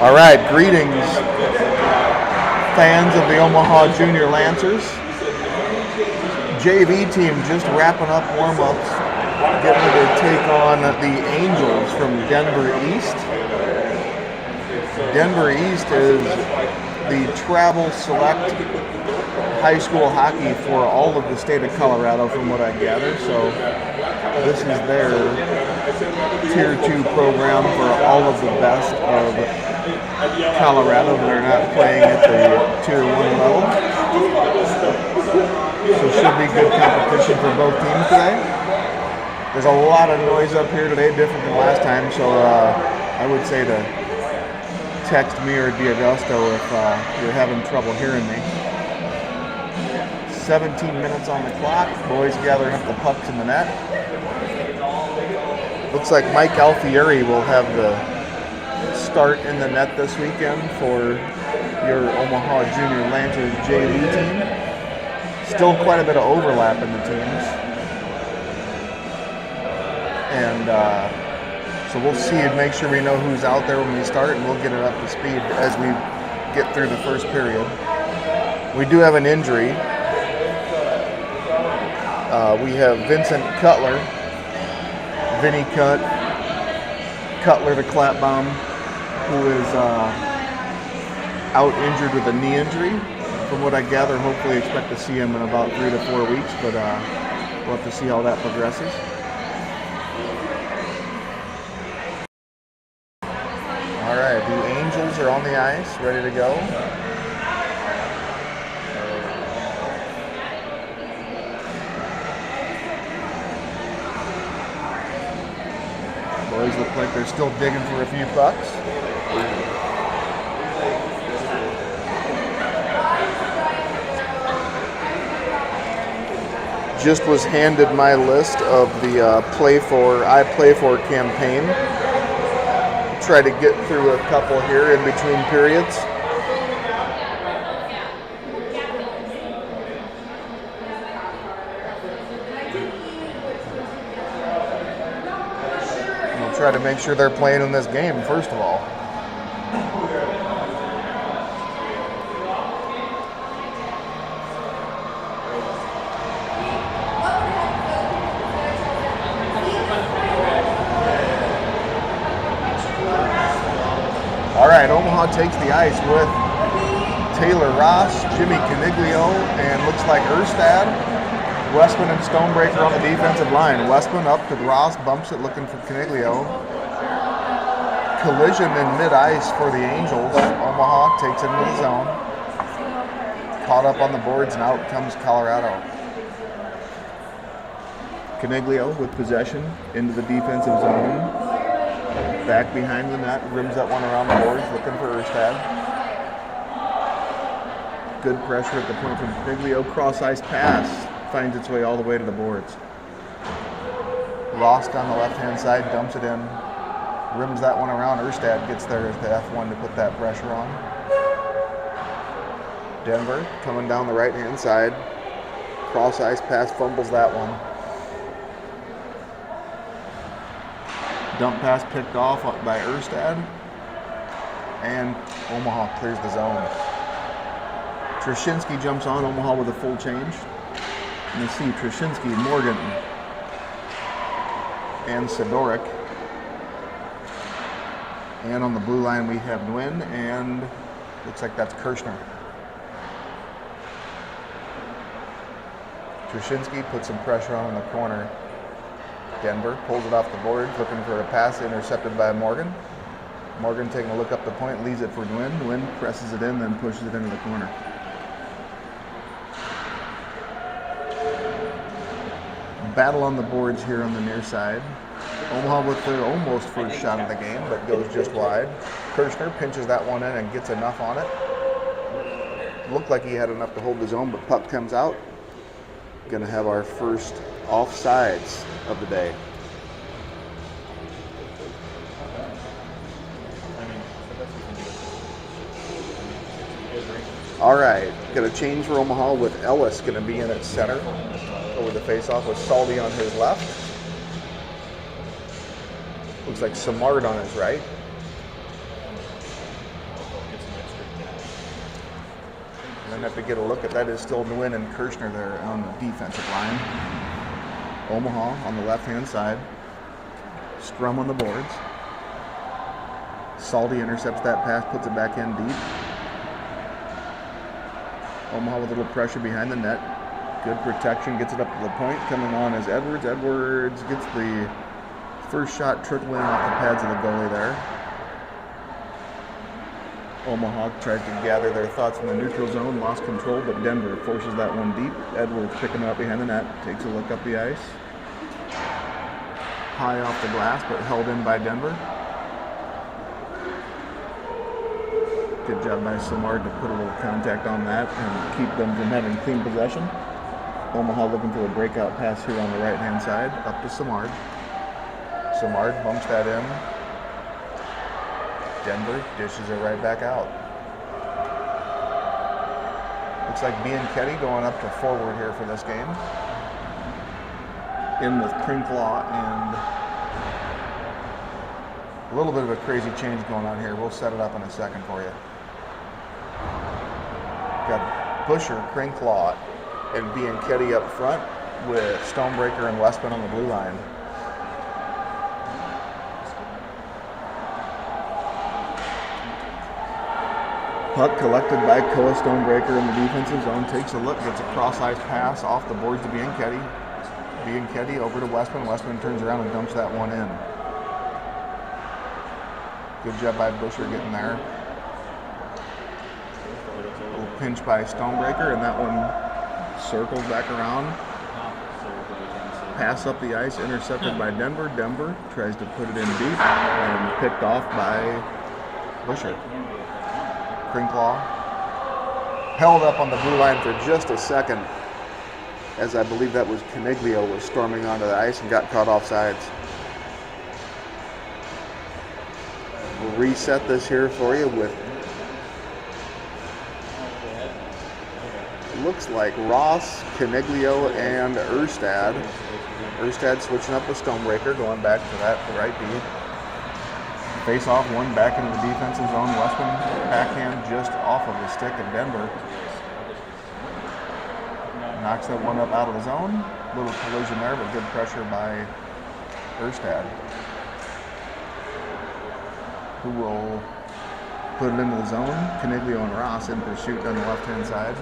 All right, greetings, fans of the Omaha Junior Lancers. JV team just wrapping up warm-ups, getting ready to take on the Angels from Denver East. Denver East is the travel select high school hockey for all of the state of Colorado, from what I gather. So this is their Tier 2 program for all of the best of Colorado that are not playing at the Tier 1 level. So should be good competition for both teams today. There's a lot of noise up here today, different than last time, so I would say to text me or D'Augusto if you're having trouble hearing me. 17 minutes on the clock. Boys gathering up the pucks in the net. Looks like Mike Alfieri will have the start in the net this weekend for your Omaha Junior Lancers JV team. Still quite a bit of overlap in the teams. And so we'll see and make sure we know who's out there when we start, and we'll get it up to speed as we get through the first period. We do have an injury. We have Vincent Cutler, Vinny Cutler the Clapbaum, who is out injured with a knee injury. From what I gather, hopefully expect to see him in about 3 to 4 weeks, but we'll have to see how that progresses. All right, the Angels are on the ice, ready to go. Boys look like they're still digging for a few pucks. Just was handed my list of the I Play For campaign. Try to get through a couple here in between periods. We'll try to make sure they're playing in this game, first of all. All right, Omaha takes the ice with Taylor Ross, Jimmy Caniglio, and looks like Erstad, Westman, and Stonebreaker on the defensive line. Westman up to Ross, bumps it looking for Caniglio. Collision in mid-ice for the Angels. Omaha takes it into the zone. Caught up on the boards, and out comes Colorado. Caniglio with possession into the defensive zone. Back behind the net, rims that one around the boards, looking for Erstad. Good pressure at the point from Caniglio. Cross-ice pass finds its way all the way to the boards. Lost on the left-hand side, dumps it in. Rims that one around. Erstad gets there as the F1 to put that pressure on. Denver coming down the right-hand side. Cross-ice pass, fumbles that one. Dump pass picked off by Erstad, and Omaha clears the zone. Trushinsky jumps on Omaha with a full change. And you see Trushinsky, Morgan, and Sidoric. And on the blue line we have Nguyen, and looks like that's Kirshner. Trushinsky puts some pressure on in the corner. Denver pulls it off the board, looking for a pass, intercepted by Morgan. Morgan taking a look up the point, leaves it for Nguyen. Nguyen presses it in, then pushes it into the corner. Battle on the boards here on the near side. Omaha with their almost first shot of the game, but goes just wide. Kirshner pinches that one in and gets enough on it. Looked like he had enough to hold his own, but puck comes out. Gonna have our first offsides of the day. All right, gonna change for Omaha with Ellis gonna be in at center over the faceoff with Saldi on his left. Looks like Samard on his right. then have to get a look at that is still Nguyen and Kirshner there on the defensive line. Omaha on the left-hand side. Strum on the boards. Salty intercepts that pass, puts it back in deep. Omaha with a little pressure behind the net. Good protection, gets it up to the point. Coming on is Edwards. Edwards gets the first shot trickling off the pads of the goalie there. Omaha tried to gather their thoughts in the neutral zone, lost control, but Denver forces that one deep. Edwards picking it up behind the net, takes a look up the ice. High off the glass, but held in by Denver. Good job by Simard to put a little contact on that and keep them from having clean possession. Omaha looking for a breakout pass here on the right-hand side, up to Simard. Simard bumps that in. Denver dishes it right back out. Looks like Bianchetti going up to forward here for this game. In with Krinclaw and a little bit of a crazy change going on here. We'll set it up in a second for you. Got Busher, Krinclaw, and Bianchetti up front with Stonebreaker and Westman on the blue line. Puck collected by Koa. Stonebreaker in the defensive zone. Takes a look, gets a cross-ice pass off the boards to Bianchetti. Bianchetti over to Westman. Westman turns around and dumps that one in. Good job by Busher getting there. A little pinch by Stonebreaker, and that one circles back around. Pass up the ice, intercepted by Denver. Denver tries to put it in deep and picked off by Busher. Krinclaw held up on the blue line for just a second, as I believe that was Caniglio was storming onto the ice and got caught offsides. We'll reset this here for you with, looks like Ross, Caniglio, and Erstad. Erstad switching up with Stonebreaker, going back to that right D. Face off, one back into the defensive zone. Westman backhand just off of the stick of Denver. Knocks that one up out of the zone. Little collision there, but good pressure by Erstad, who will put it into the zone. Caniglio and Ross in pursuit on the left-hand side.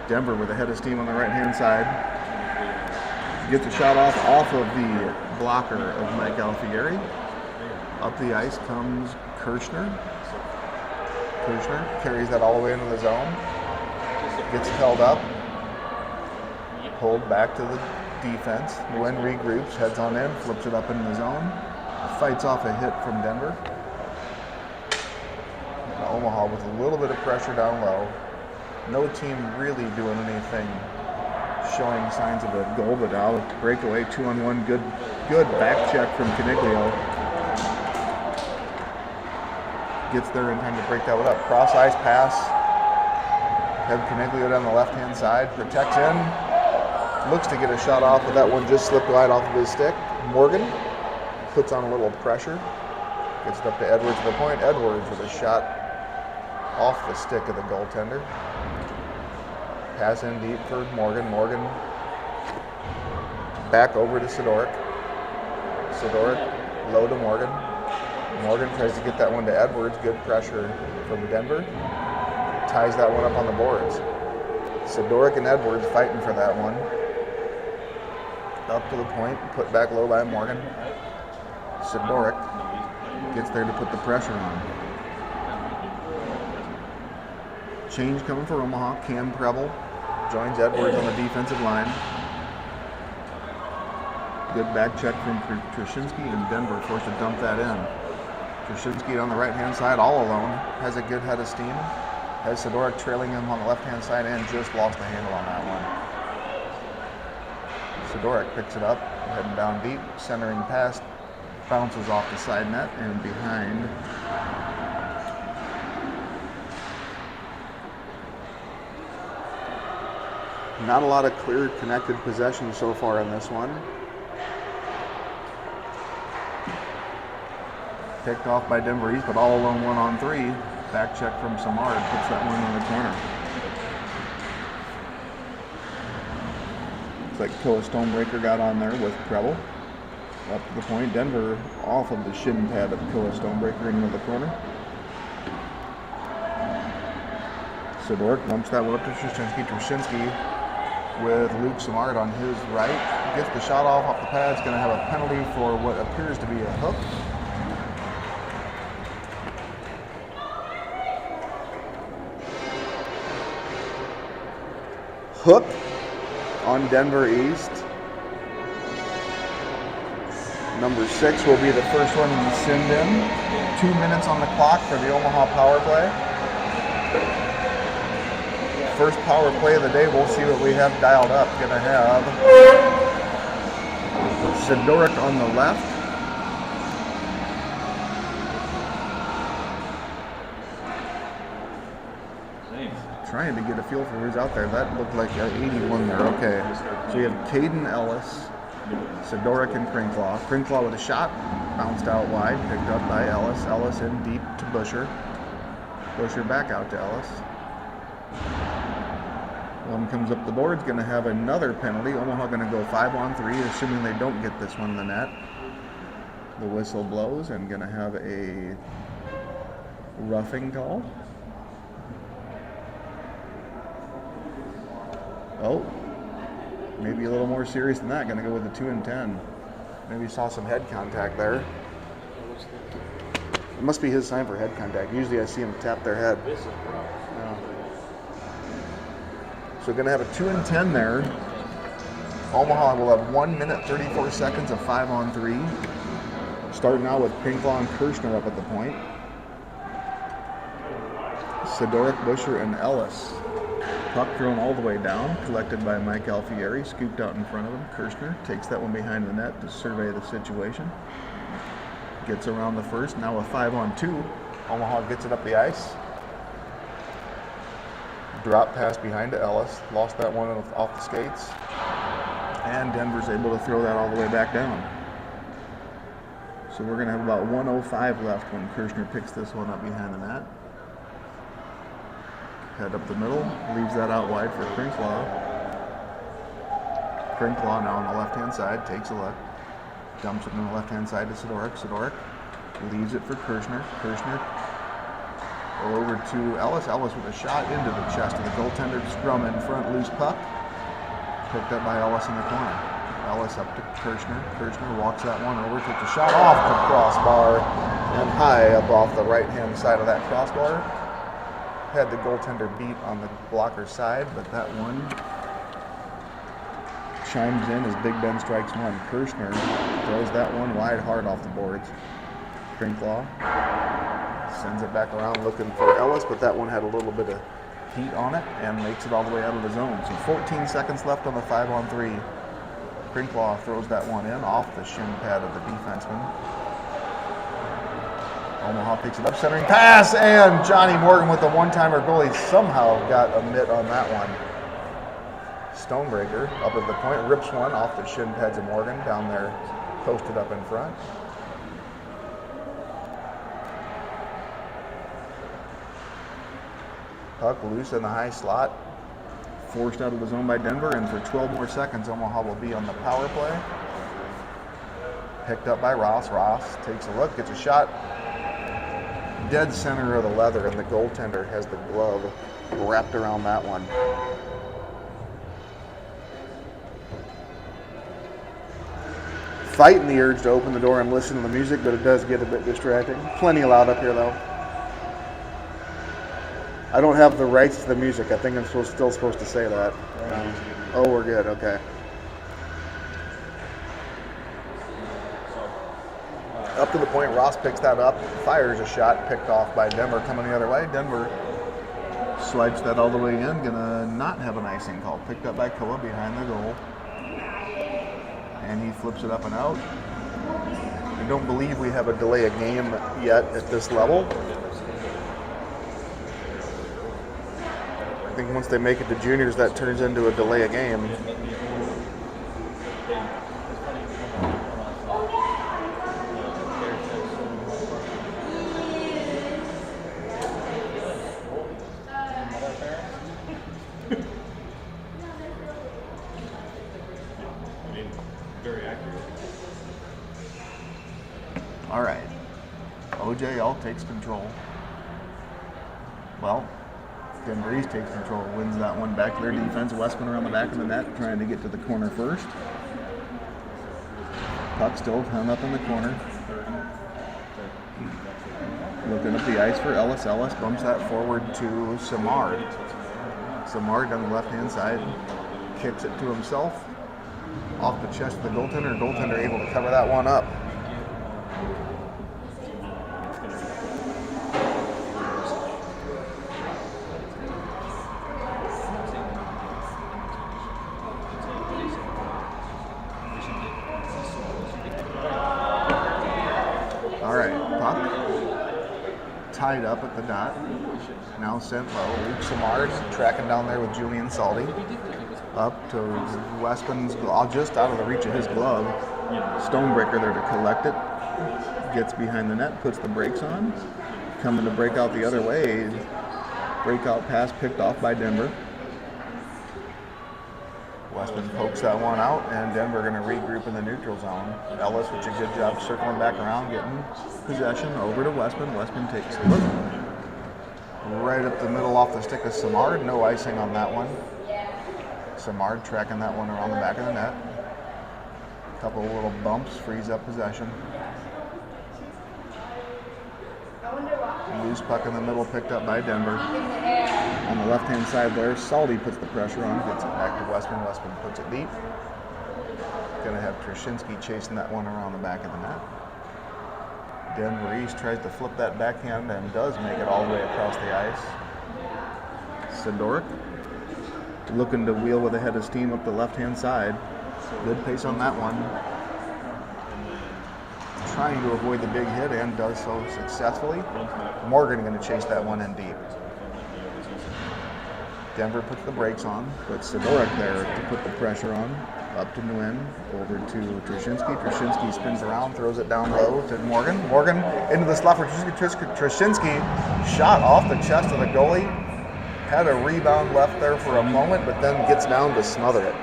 Denver with a head of steam on the right-hand side. Gets a shot off of the blocker of Mike Alfieri. Up the ice comes Kirshner. Kirshner carries that all the way into the zone. Gets held up. Pulled back to the defense. Nguyen regroups, heads on in, flips it up into the zone. Fights off a hit from Denver. Omaha with a little bit of pressure down low. No team really doing anything showing signs of a goal, but now breakaway 2-on-1. Good back check from Caniglio. Gets there in time to break that one up. Cross ice pass. Have Caniglio down the left-hand side. Protects in. Looks to get a shot off, but that one just slipped right off of his stick. Morgan puts on a little pressure. Gets it up to Edwards at the point. Edwards with a shot off the stick of the goaltender. Pass in deep for Morgan. Morgan back over to Sidorik. Sidorik low to Morgan. Morgan tries to get that one to Edwards. Good pressure from Denver. Ties that one up on the boards. Sidorik and Edwards fighting for that one. Up to the point, put back low by Morgan. Sidorik gets there to put the pressure on. Change coming for Omaha. Cam Preble joins Edwards on the defensive line. Good back check from Trushinsky, and Denver forced to dump that in. Trushinsky on the right-hand side, all alone, has a good head of steam. Has Sidorik trailing him on the left-hand side and just lost the handle on that one. Sidorik picks it up, heading down deep, centering pass, bounces off the side net and behind. Not a lot of clear connected possession so far in this one. Picked off by Denver East, but all alone 1-on-3. Back check from Simard puts that one in the corner. Looks like Killa Stonebreaker got on there with Preble. Up to the point. Denver off of the shin pad of Killa Stonebreaker into the corner. Sidoric lumps that one up to Trushinsky with Luke Simard on his right. Gets the shot off the pad. It's going to have a penalty for what appears to be a hook. Hook on Denver East. Number 6 will be the first one to send in. 2 minutes on the clock for the Omaha power play. First power play of the day. We'll see what we have dialed up. Gonna have Sidoric on the left. Trying to get a feel for who's out there. That looked like 81 there. Okay. So you have Caden Ellis, Sidoric, and Crinklaw. Crinklaw with a shot. Bounced out wide. Picked up by Ellis. Ellis in deep to Busher. Busher back out to Ellis. One comes up the board. Is going to have another penalty. Omaha going to go 5-on-3, assuming they don't get this one in the net. The whistle blows and going to have a roughing call. Oh, maybe a little more serious than that. Going to go with the 2 and 10. Maybe saw some head contact there. It must be his sign for head contact. Usually I see him tap their head. So going to have a 2 and 10 there. Omaha will have 1 minute 34 seconds of 5-on-3. Starting out with Crinklaw and Kirschner up at the point. Sidoric, Busher, and Ellis. Puck thrown all the way down, collected by Mike Alfieri, scooped out in front of him. Kirschner takes that one behind the net to survey the situation. Gets around the first, now a 5-on-2. Omaha gets it up the ice. Drop pass behind to Ellis, lost that one off the skates. And Denver's able to throw that all the way back down. So we're going to have about 1:05 left when Kirschner picks this one up behind the net. Head up the middle, leaves that out wide for Crinklaw. Crinklaw now on the left-hand side, takes a look. Dumps it on the left-hand side to Sidoric. Sidoric leaves it for Kirschner. Kirschner over to Ellis. Ellis with a shot into the chest of the goaltender. Scrum in front, loose puck. Picked up by Ellis in the corner. Ellis up to Kirschner. Kirschner walks that one over, takes a shot off the crossbar and high up off the right-hand side of that crossbar. Had the goaltender beat on the blocker's side, but that one chimes in as Big Ben strikes one. Kirschner throws that one wide hard off the boards. Crinklaw sends it back around looking for Ellis, but that one had a little bit of heat on it and makes it all the way out of the zone. So 14 seconds left on the 5-on-3. Crinklaw throws that one in off the shin pad of the defenseman. Omaha picks it up, centering pass, and Johnny Morgan with the one-timer goalie somehow got a mitt on that one. Stonebreaker up at the point, rips one off the shin pads of Morgan down there, posted up in front. Puck loose in the high slot, forced out of the zone by Denver, and for 12 more seconds, Omaha will be on the power play. Picked up by Ross. Ross takes a look, gets a shot. Dead center of the leather, and the goaltender has the glove wrapped around that one. Fighting the urge to open the door and listen to the music, but it does get a bit distracting. Plenty loud up here, though. I don't have the rights to the music. I think I'm still supposed to say that. Oh, we're good. Okay. Up to the point, Ross picks that up, fires a shot, picked off by Denver coming the other way. Denver swipes that all the way in, gonna not have an icing call. Picked up by Koa behind the goal. And he flips it up and out. I don't believe we have a delay of game yet at this level. I think once they make it to juniors, that turns into a delay of game. All right. OJL takes control. Well, Denver East takes control, wins that one back to their defense. Westman around the back of the net, trying to get to the corner first. Puck still hung up in the corner. Looking up the ice for Ellis. Ellis bumps that forward to Simard. Simard on the left-hand side kicks it to himself. Off the chest of the goaltender. Goaltender able to cover that one up. Tied up at the dot. Now sent low. Luke Simard tracking down there with Julian Salty. Up to Westman's, just out of the reach of his glove. Stonebreaker there to collect it. Gets behind the net, puts the brakes on. Coming to break out the other way. Breakout pass picked off by Denver. Westman pokes that one out, and Denver going to regroup in the neutral zone. Ellis, which a good job circling back around, getting possession over to Westman. Westman takes a look. Right up the middle off the stick of Simard. No icing on that one. Simard tracking that one around the back of the net. A couple of little bumps, frees up possession. Loose puck in the middle, picked up by Denver. On the left-hand side there, Salty puts the pressure on, gets it back to Westman. Westman puts it deep. Gonna have Trashinsky chasing that one around the back of the net. Denver East tries to flip that backhand and does make it all the way across the ice. Sidoric looking to wheel with a head of steam up the left-hand side. Good pace on that one. Trying to avoid the big hit and does so successfully. Morgan going to chase that one in deep. Denver puts the brakes on, puts Sidoric there to put the pressure on. Up to Nguyen, over to Trashinsky. Trashinsky spins around, throws it down low to Morgan. Morgan into the slot for Trashinsky. Shot off the chest of the goalie. Had a rebound left there for a moment, but then gets down to smother it.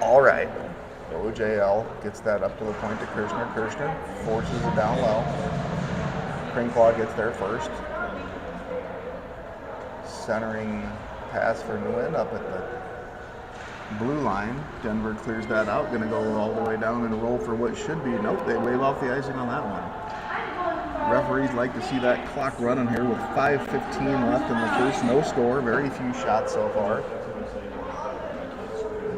All right, OJL gets that up to the point to Kirshner. Kirshner forces it down low. Crinklaw gets there first. Centering pass for Nguyen up at the blue line. Denver clears that out, gonna go all the way down and roll for what should be. Nope, they wave off the icing on that one. Referees like to see that clock running here with 5:15 left in the first. No score, very few shots so far.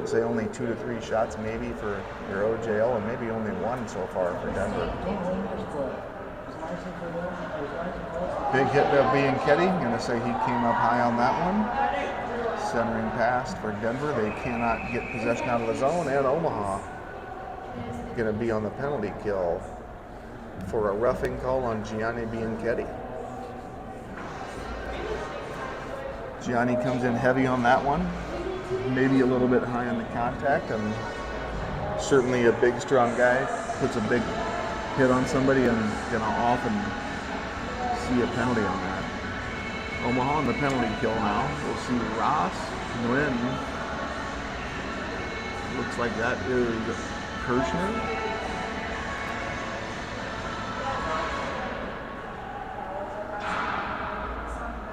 Say only 2 to 3 shots maybe for your OJL, and maybe only one so far for Denver. Big hit by Bianchetti. Gonna say he came up high on that one. Centering pass for Denver. They cannot get possession out of the zone, and Omaha gonna be on the penalty kill for a roughing call on Gianni Bianchetti. Gianni comes in heavy on that one. Maybe a little bit high on the contact, and certainly a big, strong guy puts a big hit on somebody and gonna often see a penalty on that. Omaha on the penalty kill now. We'll see Ross, Nguyen. Looks like that is Kirshner.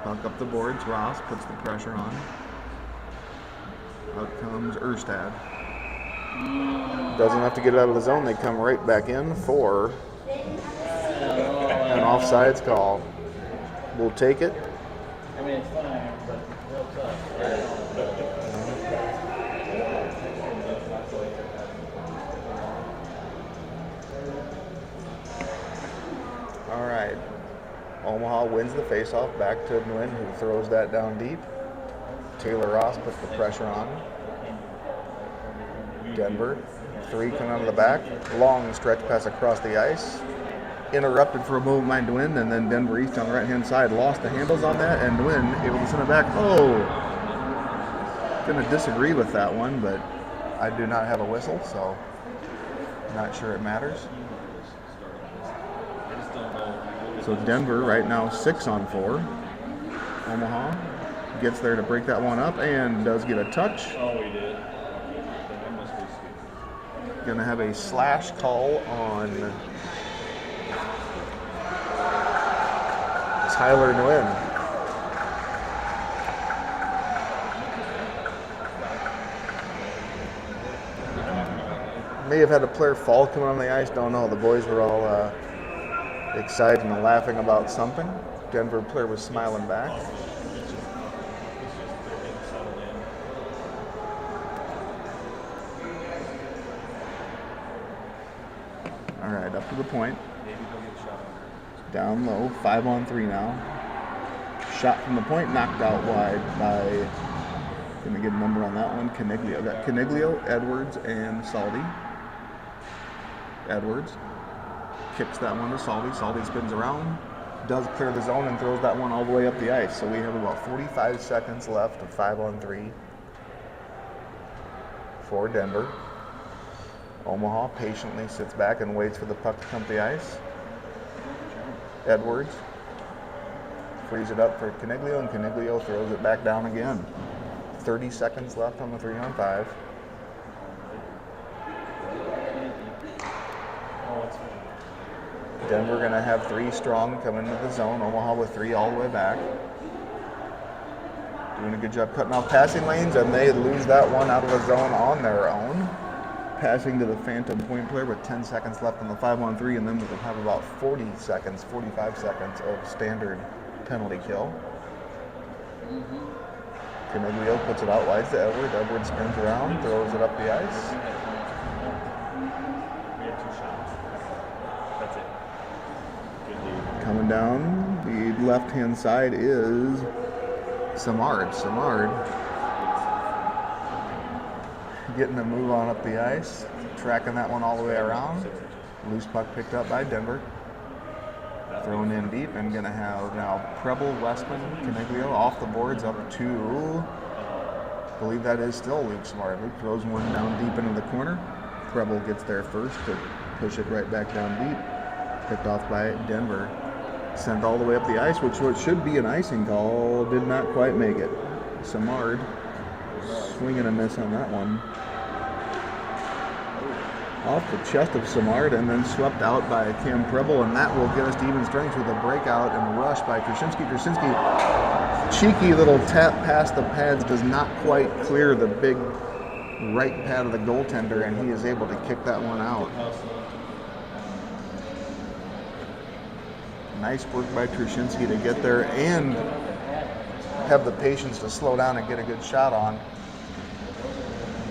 Buck up the boards. Ross puts the pressure on. Out comes Erstad. Doesn't have to get it out of the zone. They come right back in for an offsides call. We'll take it. I mean, it's fine, but real tough. All right. Omaha wins the faceoff back to Nguyen, who throws that down deep. Taylor Ross puts the pressure on. Denver, 3 coming out of the back. Long stretch pass across the ice. interrupted for a moment by Nguyen, and then Denver East on the right-hand side lost the handles on that, and Nguyen able to send it back. Oh, gonna disagree with that one, but I do not have a whistle, so not sure it matters. So Denver right now 6 on 4. Omaha gets there to break that one up and does get a touch. Oh, he did. That must be stupid. Gonna have a slash call on Tyler Nguyen. May have had a player fall coming on the ice, don't know. The boys were all excited and laughing about something. Denver player was smiling back. All right, up to the point. Down low, 5 on 3 now. Shot from the point, knocked out wide by, gonna get a number on that one, Caniglio. Got Caniglio, Edwards, and Saldi. Edwards kicks that one to Saldi. Saldi spins around, does clear the zone, and throws that one all the way up the ice. So we have about 45 seconds left of 5 on 3 for Denver. Omaha patiently sits back and waits for the puck to come to the ice. Edwards frees it up for Caniglio, and Caniglio throws it back down again. 30 seconds left on the 3 on 5. Denver gonna have 3 strong come into the zone. Omaha with 3 all the way back. Doing a good job cutting off passing lanes, and they lose that one out of the zone on their own. Passing to the phantom point player with 10 seconds left on the 5 on 3, and then we'll have about 45 seconds of standard penalty kill. Caniglio puts it out wide to Edwards. Edwards spins around, throws it up the ice. We have 2 shots. That's it. Good lead. Coming down the left-hand side is Samard. Samard getting a move on up the ice, tracking that one all the way around. Loose puck picked up by Denver. Thrown in deep, and gonna have now Preble, Westman, Caniglio off the boards up to, I believe that is still Luke Samard. Luke throws one down deep into the corner. Preble gets there first to push it right back down deep. Picked off by Denver. Sent all the way up the ice, which should be an icing call. Did not quite make it. Samard swing and a miss on that one. Off the chest of Samard, and then swept out by Cam Preble, and that will get us to even strength with a breakout and rush by Trushinsky. Trushinsky, cheeky little tap past the pads, does not quite clear the big right pad of the goaltender, and he is able to kick that one out. Nice work by Trushinsky to get there and have the patience to slow down and get a good shot on.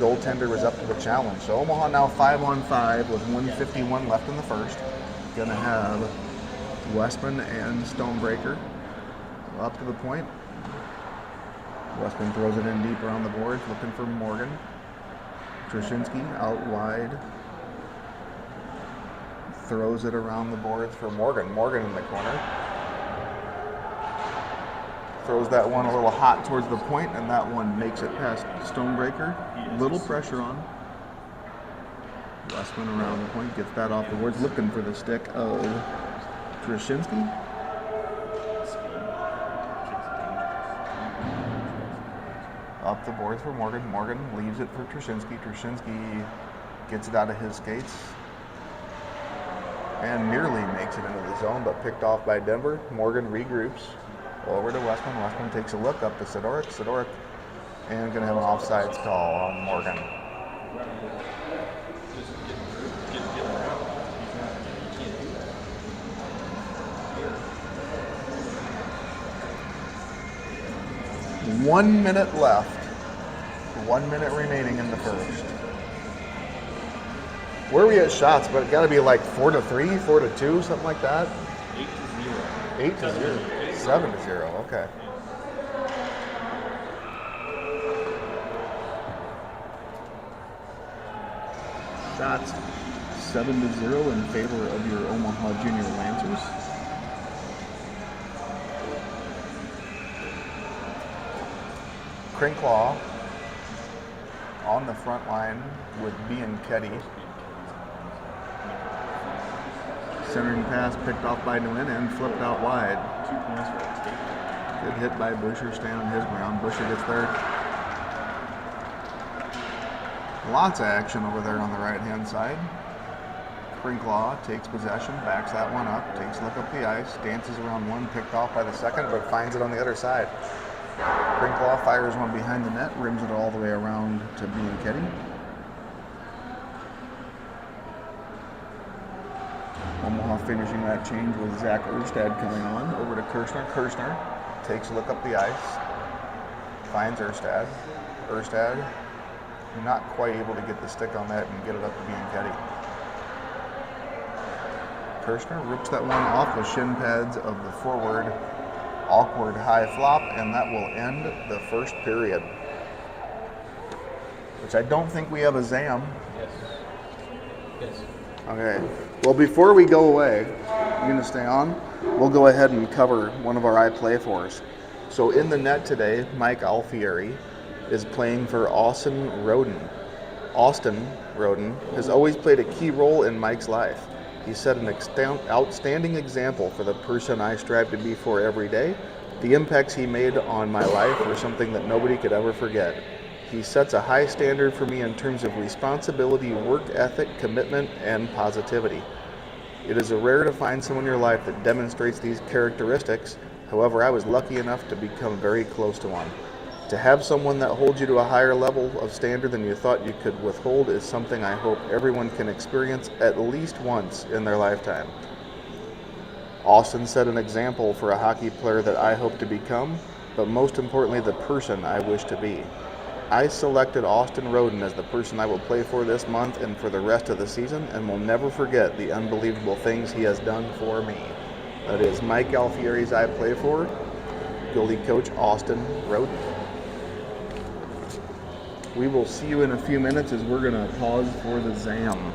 Goaltender was up to the challenge. So Omaha now 5 on 5 with 1:51 left in the first. Gonna have Westman and Stonebreaker up to the point. Westman throws it in deep around the boards, looking for Morgan. Trushinsky out wide. Throws it around the boards for Morgan. Morgan in the corner. Throws that one a little hot towards the point, and that one makes it past Stonebreaker. Little pressure on. Westman around the point, gets that off the boards, looking for the stick of Trushinsky. Up the boards for Morgan. Morgan leaves it for Trushinsky. Trushinsky gets it out of his skates and nearly makes it into the zone, but picked off by Denver. Morgan regroups. Over to Westman. Westman takes a look up to Sidoric. Sidoric, and going to have an offsides call on Morgan. One minute left. 1 minute remaining in the first. Where are we at shots? But it got to be like 4-3, 4-2, something like that. 8-0. 8-0. 7-0, okay. Shots 7-0 in favor of your Omaha Junior Lancers. Crinklaw on the front line with Bianchetti. Centering pass picked off by Nguyen and flipped out wide. 2 points for State. Good hit by Busher, staying on his ground. Busher gets third. Lots of action over there on the right-hand side. Crinklaw takes possession, backs that one up, takes a look up the ice, dances around one, picked off by the second, but finds it on the other side. Crinklaw fires one behind the net, rims it all the way around to Bianchetti. Omaha finishing that change with Zach Erstad coming on. Over to Kirshner. Kirshner takes a look up the ice, finds Erstad. Erstad not quite able to get the stick on that and get it up to Bianchetti. Kirshner rips that one off the shin pads of the forward. Awkward high flop, and that will end the first period. Which I don't think we have a ZAM. Yes. Yes. Okay. Well, before we go away, you're going to stay on? We'll go ahead and cover one of our I Play Fors. So in the net today, Mike Alfieri is playing for Austin Roden. Austin Roden has always played a key role in Mike's life. He set an outstanding example for the person I strive to be for every day. The impacts he made on my life were something that nobody could ever forget. He sets a high standard for me in terms of responsibility, work ethic, commitment, and positivity. It is rare to find someone in your life that demonstrates these characteristics. However, I was lucky enough to become very close to one. To have someone that holds you to a higher level of standard than you thought you could withhold is something I hope everyone can experience at least once in their lifetime. Austin set an example for a hockey player that I hope to become, but most importantly, the person I wish to be. I selected Austin Roden as the person I will play for this month and for the rest of the season, and will never forget the unbelievable things he has done for me. That is Mike Alfieri's I Play For, goalie coach Austin Roden. We will see you in a few minutes as we're going to pause for the ZAM.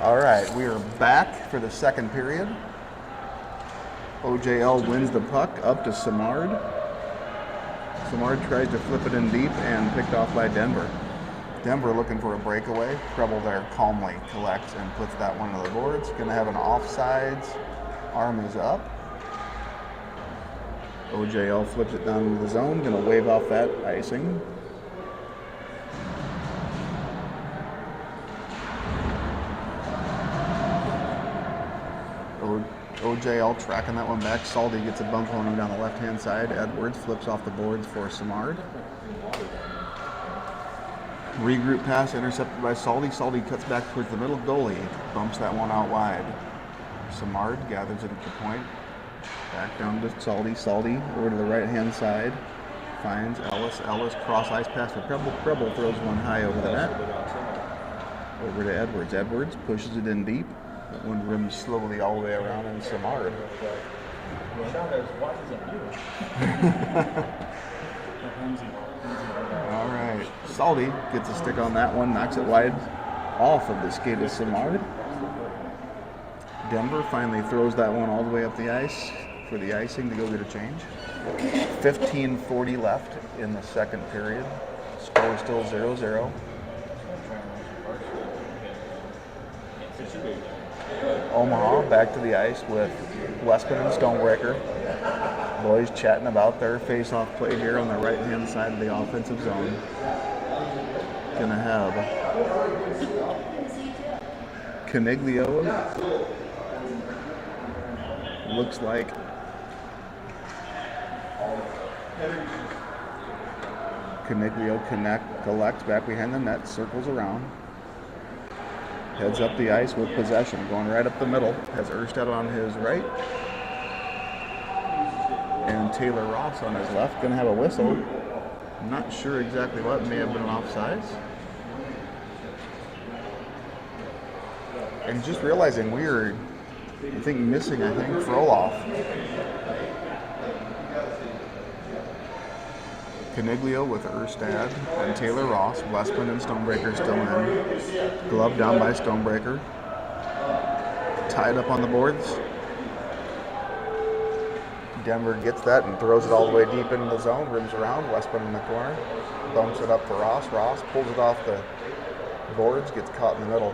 All right, we are back for the second period. OJL wins the puck up to Simard. Simard tries to flip it in deep and picked off by Denver. Denver looking for a breakaway. Preble there calmly collects and puts that one to the boards. Gonna have an offsides. Arm is up. OJL flips it down into the zone. Gonna wave off that icing. OJL tracking that one back. Salty gets a bump on him down the left-hand side. Edwards flips off the boards for Simard. Regroup pass intercepted by Salty. Salty cuts back towards the middle. Goalie bumps that one out wide. Samard gathers it at the point. Back down to Salty. Salty over to the right-hand side. Finds Ellis. Ellis cross ice pass for Preble. Preble throws one high over the net. Over to Edwards. Edwards pushes it in deep. That one rims slowly all the way around in Samard. All right. Salty gets a stick on that one, knocks it wide off of the skate of Simard. Denver finally throws that one all the way up the ice for the icing to go get a change. 15:40 left in the second period. Score still 0-0. Omaha back to the ice with Westman and Stonebreaker. Boys chatting about their face-off play here on the right-hand side of the offensive zone. Gonna have Caniglio. Looks like Caniglio collects back behind the net, circles around. Heads up the ice with possession, going right up the middle. Has Erstad on his right. And Taylor Ross on his left. Gonna have a whistle. Not sure exactly what. May have been an offsides. And just realizing we are, missing, Froloff. Caniglio with Erstad and Taylor Ross. Westman and Stonebreaker still in. Glove down by Stonebreaker. Tied up on the boards. Denver gets that and throws it all the way deep into the zone. Rims around. Westman in the corner. Bumps it up for Ross. Ross pulls it off the boards. Gets caught in the middle.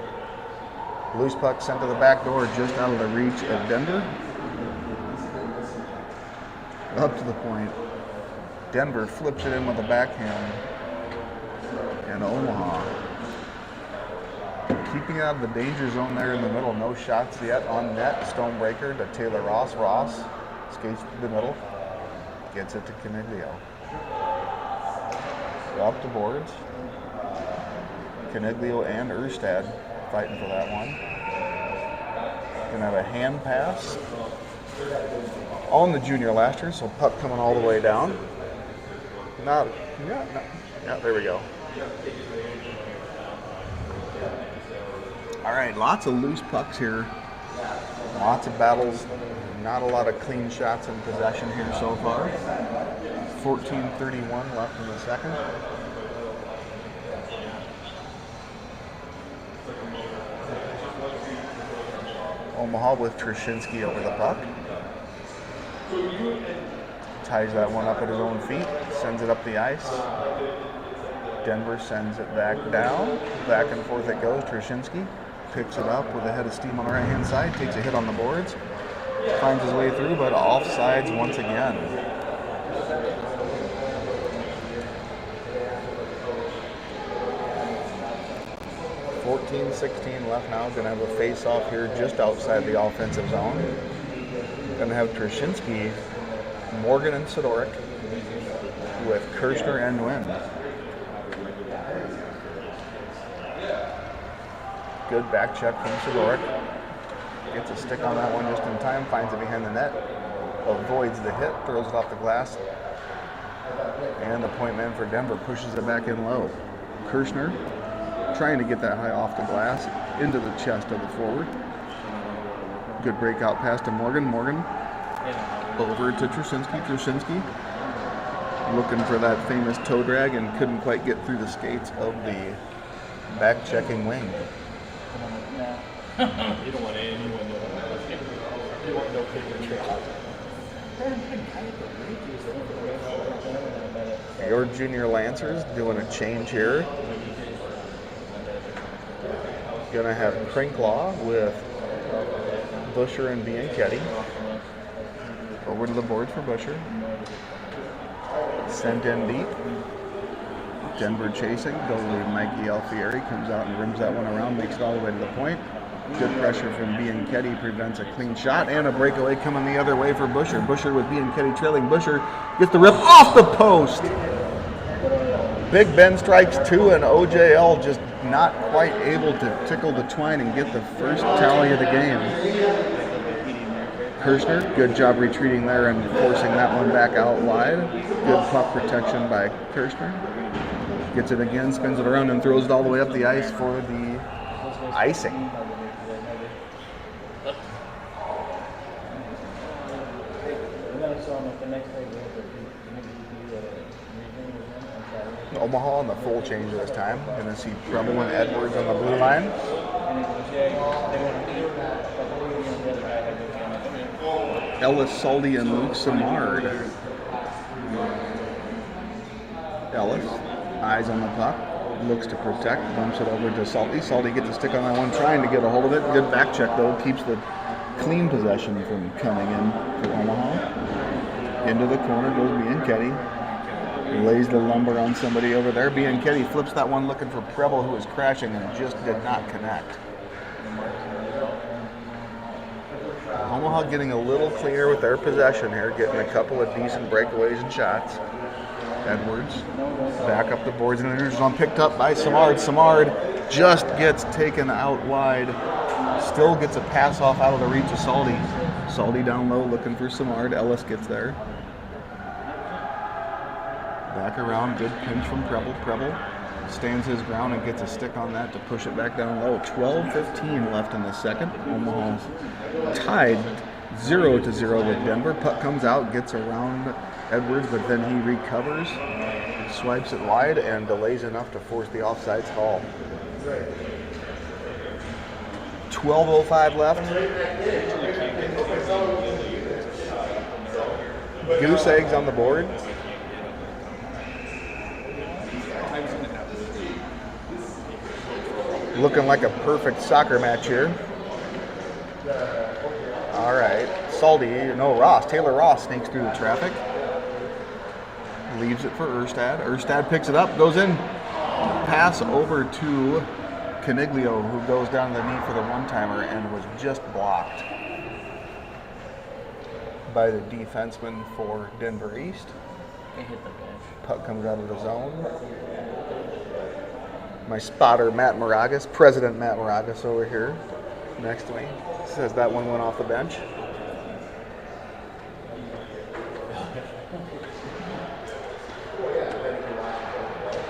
Loose puck sent to the back door just out of the reach of Denver. Up to the point. Denver flips it in with a backhand. And Omaha keeping it out of the danger zone there in the middle. No shots yet on net. Stonebreaker to Taylor Ross. Ross skates to the middle. Gets it to Caniglio. Up the boards. Caniglio and Erstad fighting for that one. Gonna have a hand pass on the junior last year, so puck coming all the way down. There we go. All right, lots of loose pucks here. Lots of battles. Not a lot of clean shots in possession here so far. 14:31 left in the second. Omaha with Trushinsky over the puck. Ties that one up at his own feet, sends it up the ice. Denver sends it back down. Back and forth it goes. Trushinsky picks it up with a head of steam on the right-hand side, takes a hit on the boards, finds his way through, but offsides once again. .16 left now. Gonna have a face-off here just outside the offensive zone. Gonna have Trushinsky, Morgan and Sidoric with Kirschner and Nguyen. Good back check from Sidoric. Gets a stick on that one just in time, finds it behind the net, avoids the hit, throws it off the glass. And the point man for Denver pushes it back in low. Kirschner trying to get that high off the glass into the chest of the forward. Good breakout pass to Morgan. Morgan over to Trushinsky. Trushinsky looking for that famous toe drag and couldn't quite get through the skates of the Back checking wing. You don't want anyone to know. You want no paper trail. Your junior Lancers doing a change here. Gonna have Crinklaw with Busher and Bianchetti. Over to the boards for Busher. Sent in deep. Denver chasing. Goalie Mikey Alfieri comes out and rims that one around, makes it all the way to the point. Good pressure from Bianchetti prevents a clean shot and a breakaway coming the other way for Busher. Busher with Bianchetti trailing. Busher gets the rip off the post. Big Ben strikes two, and OJL just not quite able to tickle the twine and get the first tally of the game. Kirschner, good job retreating there and forcing that one back out wide. Good puck protection by Kirschner. Gets it again, spins it around, and throws it all the way up the ice for the icing. Omaha on the full change this time. Going to see Preble and Edwards on the blue line. Ellis, Salty, and Luke Simard. Ellis, eyes on the puck, looks to protect, bumps it over to Salty. Salty gets a stick on that one, trying to get a hold of it. Good back check, though, keeps the clean possession from coming in for Omaha. Into the corner goes Bianchetti. Lays the lumber on somebody over there. Bianchetti flips that one looking for Preble, who was crashing and just did not connect. Omaha getting a little cleaner with their possession here, getting a couple of decent breakaways and shots. Edwards back up the boards, and there's one picked up by Simard. Simard just gets taken out wide. Still gets a pass off out of the reach of Salty. Salty down low looking for Simard. Ellis gets there. Back around, good pinch from Preble. Preble stands his ground and gets a stick on that to push it back down low. 12:15 left in the second. Omaha's tied 0-0 with Denver. Puck comes out, gets around Edwards, but then he recovers, swipes it wide, and delays enough to force the offsides call. 12:05 left. Goose eggs on the board. Looking like a perfect soccer match here. All right, Ross. Taylor Ross sneaks through the traffic. Leaves it for Erstad. Erstad picks it up, goes in. Pass over to Caniglio, who goes down the knee for the one-timer and was just blocked by the defenseman for Denver East. Puck comes out of the zone. My spotter, Matt Moragas, President Matt Moragas over here next to me, says that one went off the bench.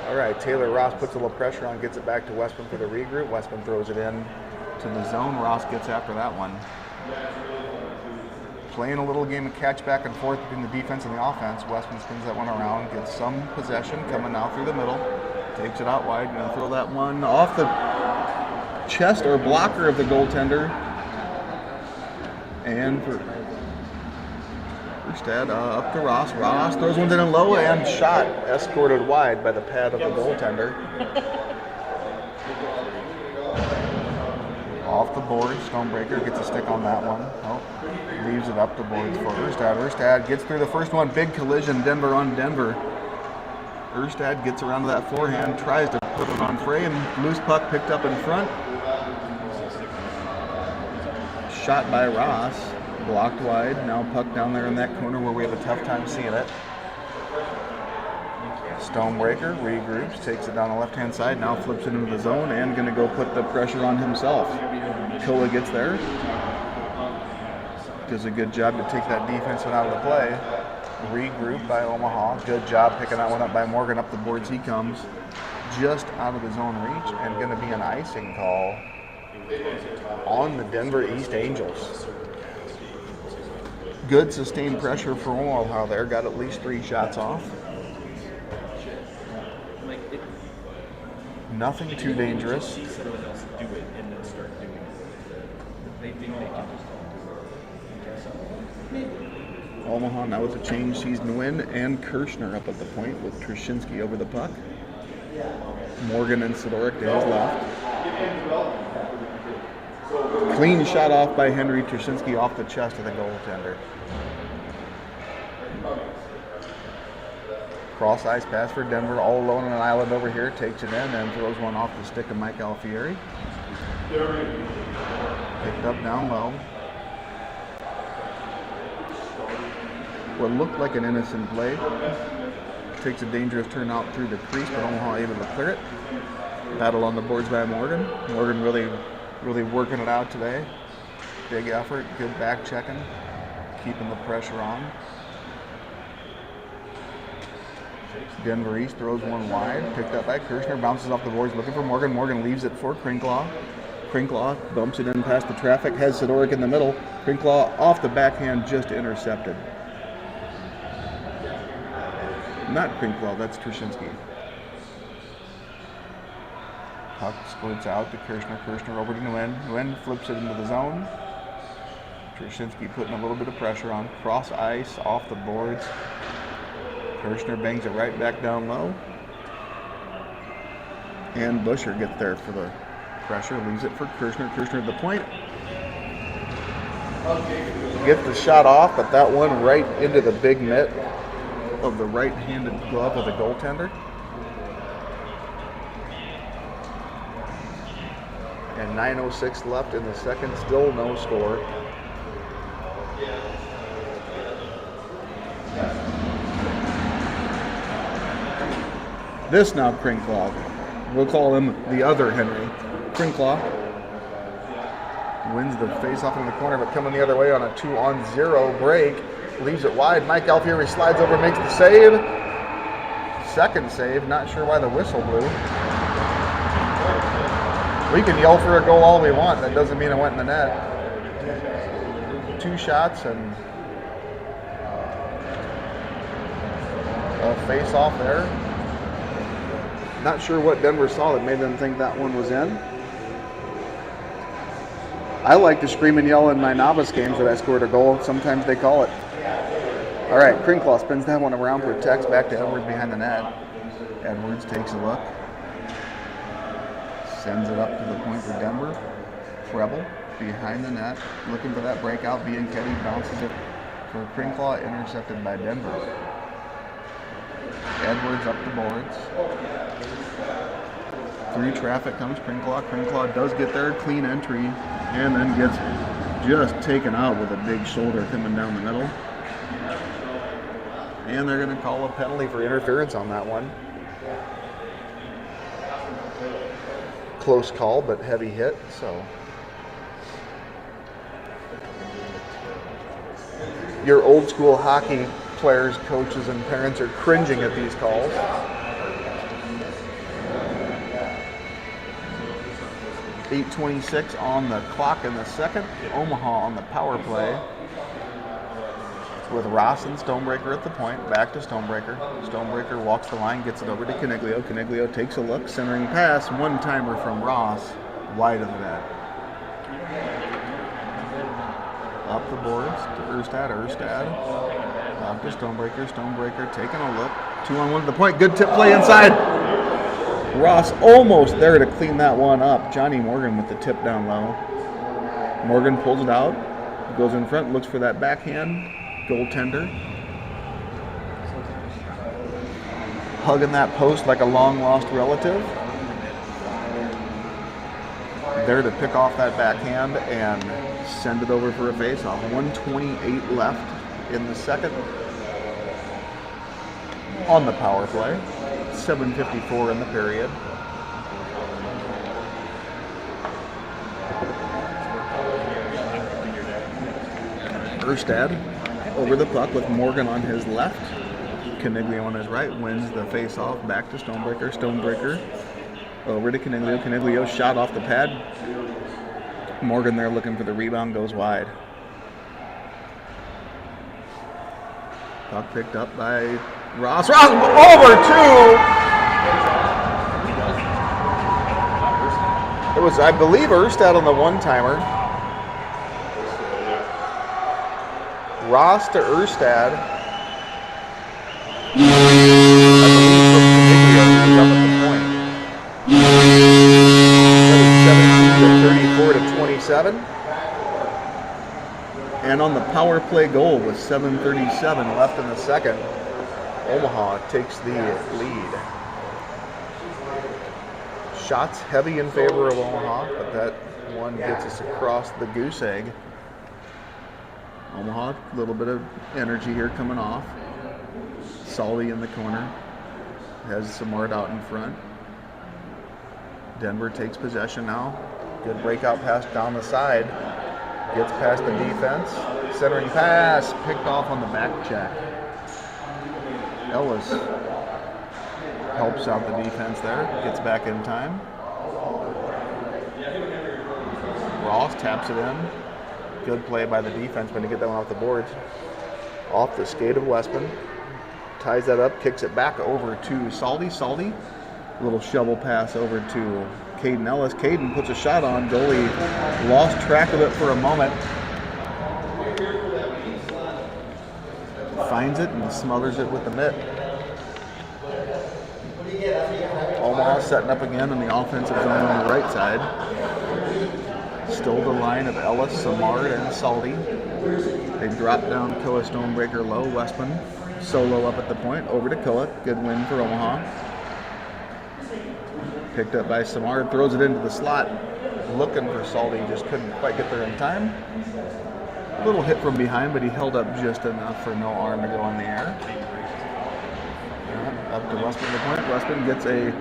All right, Taylor Ross puts a little pressure on, gets it back to Westman for the regroup. Westman throws it in to the zone. Ross gets after that one. Playing a little game of catch back and forth between the defense and the offense. Westman spins that one around, gets some possession, coming now through the middle. Takes it out wide, gonna throw that one off the chest or blocker of the goaltender. And for Erstad, up to Ross. Ross throws one in low and shot, escorted wide by the pad of the goaltender. Off the board, Stonebreaker gets a stick on that one. Oh, leaves it up the boards for Erstad. Erstad gets through the first one, big collision, Denver on Denver. Erstad gets around to that forehand, tries to put it on Frey, and loose puck picked up in front. Shot by Ross, blocked wide. Now puck down there in that corner where we have a tough time seeing it. Stonebreaker regroups, takes it down the left-hand side, now flips it into the zone and going to go put the pressure on himself. Kola gets there. Does a good job to take that defenseman out of the play. Regroup by Omaha. Good job picking that one up by Morgan. Up the boards he comes. Just out of his own reach, and going to be an icing call on the Denver East Angels. Good sustained pressure for Omaha there. Got at least 3 shots off. Nothing too dangerous. See someone else do it and then start doing it. They think they can just do it. Omaha now with a change season win, and Kirshner up at the point with Trushinsky over the puck. Morgan and Sidoric to his left. Clean shot off by Henry Trushinsky off the chest of the goaltender. Cross ice pass for Denver, all alone on an island over here, takes it in and throws one off the stick of Mike Alfieri. Picked up down low. What looked like an innocent play. Takes a dangerous turn out through the crease, but Omaha able to clear it. Battle on the boards by Morgan. Morgan really working it out today. Big effort, good back checking, keeping the pressure on. Denver East throws one wide, picked up by Kirshner, bounces off the boards, looking for Morgan. Morgan leaves it for Krinklaw. Krinklaw bumps it in past the traffic, has Sidoric in the middle. Krinklaw off the backhand, just intercepted. Not Krinklaw, that's Trushinsky. Puck squirts out to Kirshner. Kirshner over to Nguyen. Nguyen flips it into the zone. Trushinsky putting a little bit of pressure on. Cross ice, off the boards. Kirshner bangs it right back down low. And Busher gets there for the pressure. Leaves it for Kirshner. Kirshner at the point. Gets the shot off, but that one right into the big mitt of the right-handed glove of the goaltender. And 9:06 left in the second, still no score. This now Krinklaw. We'll call him the other Henry. Krinklaw wins the face-off in the corner, but coming the other way on a 2-on-0 break. Leaves it wide. Mike Alfieri slides over, makes the save. Second save. Not sure why the whistle blew. We can yell for a goal all we want. That doesn't mean it went in the net. 2 shots and a face-off there. Not sure what Denver saw that made them think that one was in. I like to scream and yell in my novice games that I scored a goal. Sometimes they call it. All right, Krinklaw spins that one around, protects back to Edwards behind the net. Edwards takes a look. Sends it up to the point for Denver. Treble behind the net, looking for that breakout. Bianchetti bounces it for Krinklaw, intercepted by Denver. Edwards up the boards. Through traffic comes Krinklaw. Krinklaw does get there, clean entry, and then gets just taken out with a big shoulder coming down the middle. And they're going to call a penalty for interference on that one. Close call, but heavy hit, so. Your old school hockey players, coaches, and parents are cringing at these calls. .8:26 on the clock in the second. Omaha on the power play. With Ross and Stonebreaker at the point, back to Stonebreaker. Stonebreaker walks the line, gets it over to Caniglio. Caniglio takes a look, centering pass, one-timer from Ross, wide of the net. Up the boards to Erstad. Up to Stonebreaker. Stonebreaker taking a look. 2-on-1 to the point, good tip play inside. Ross almost there to clean that one up. Johnny Morgan with the tip down low. Morgan pulls it out, goes in front, looks for that backhand. Goaltender hugging that post like a long-lost relative. There to pick off that backhand and send it over for a face-off. 1:28 left in the second on the power play. 7:54 in the period. Erstad over the puck with Morgan on his left. Caniglio on his right wins the face-off. Back to Stonebreaker. Stonebreaker over to Caniglio. Caniglio shot off the pad. Morgan there looking for the rebound, goes wide. Puck picked up by Ross. Ross over two! was, I believe, Erstad on the one-timer. Ross to Erstad. I believe from Caniglia, who was up at the point. That was 17 to 34 to 27. And on the power play goal with 7:37 left in the second, Omaha takes the lead. Shots heavy in favor of Omaha, but that one gets us across the goose egg. Omaha, a little bit of energy here coming off. Salty in the corner. Has Samard out in front. Denver takes possession now. Good breakout pass down the side. Gets past the defense. Centering pass. Picked off on the back check. Ellis helps out the defense there. Gets back in time. Ross taps it in. Good play by the defense to get that one off the boards. Off the skate of Westman. Ties that up, kicks it back over to Salty. Salty, little shovel pass over to Caden Ellis. Caden puts a shot on. Goalie lost track of it for a moment. Finds it and smothers it with the mitt. Omaha setting up again on the offensive zone on the right side. Still the line of Ellis, Samard, and Salty. They drop down Koa Stonebreaker low. Westman solo up at the point. Over to Koa. Good win for Omaha. Picked up by Samard. Throws it into the slot. Looking for Salty. Just couldn't quite get there in time. A little hit from behind, but he held up just enough for no arm to go in the air. Up to Westman the point. Westman gets a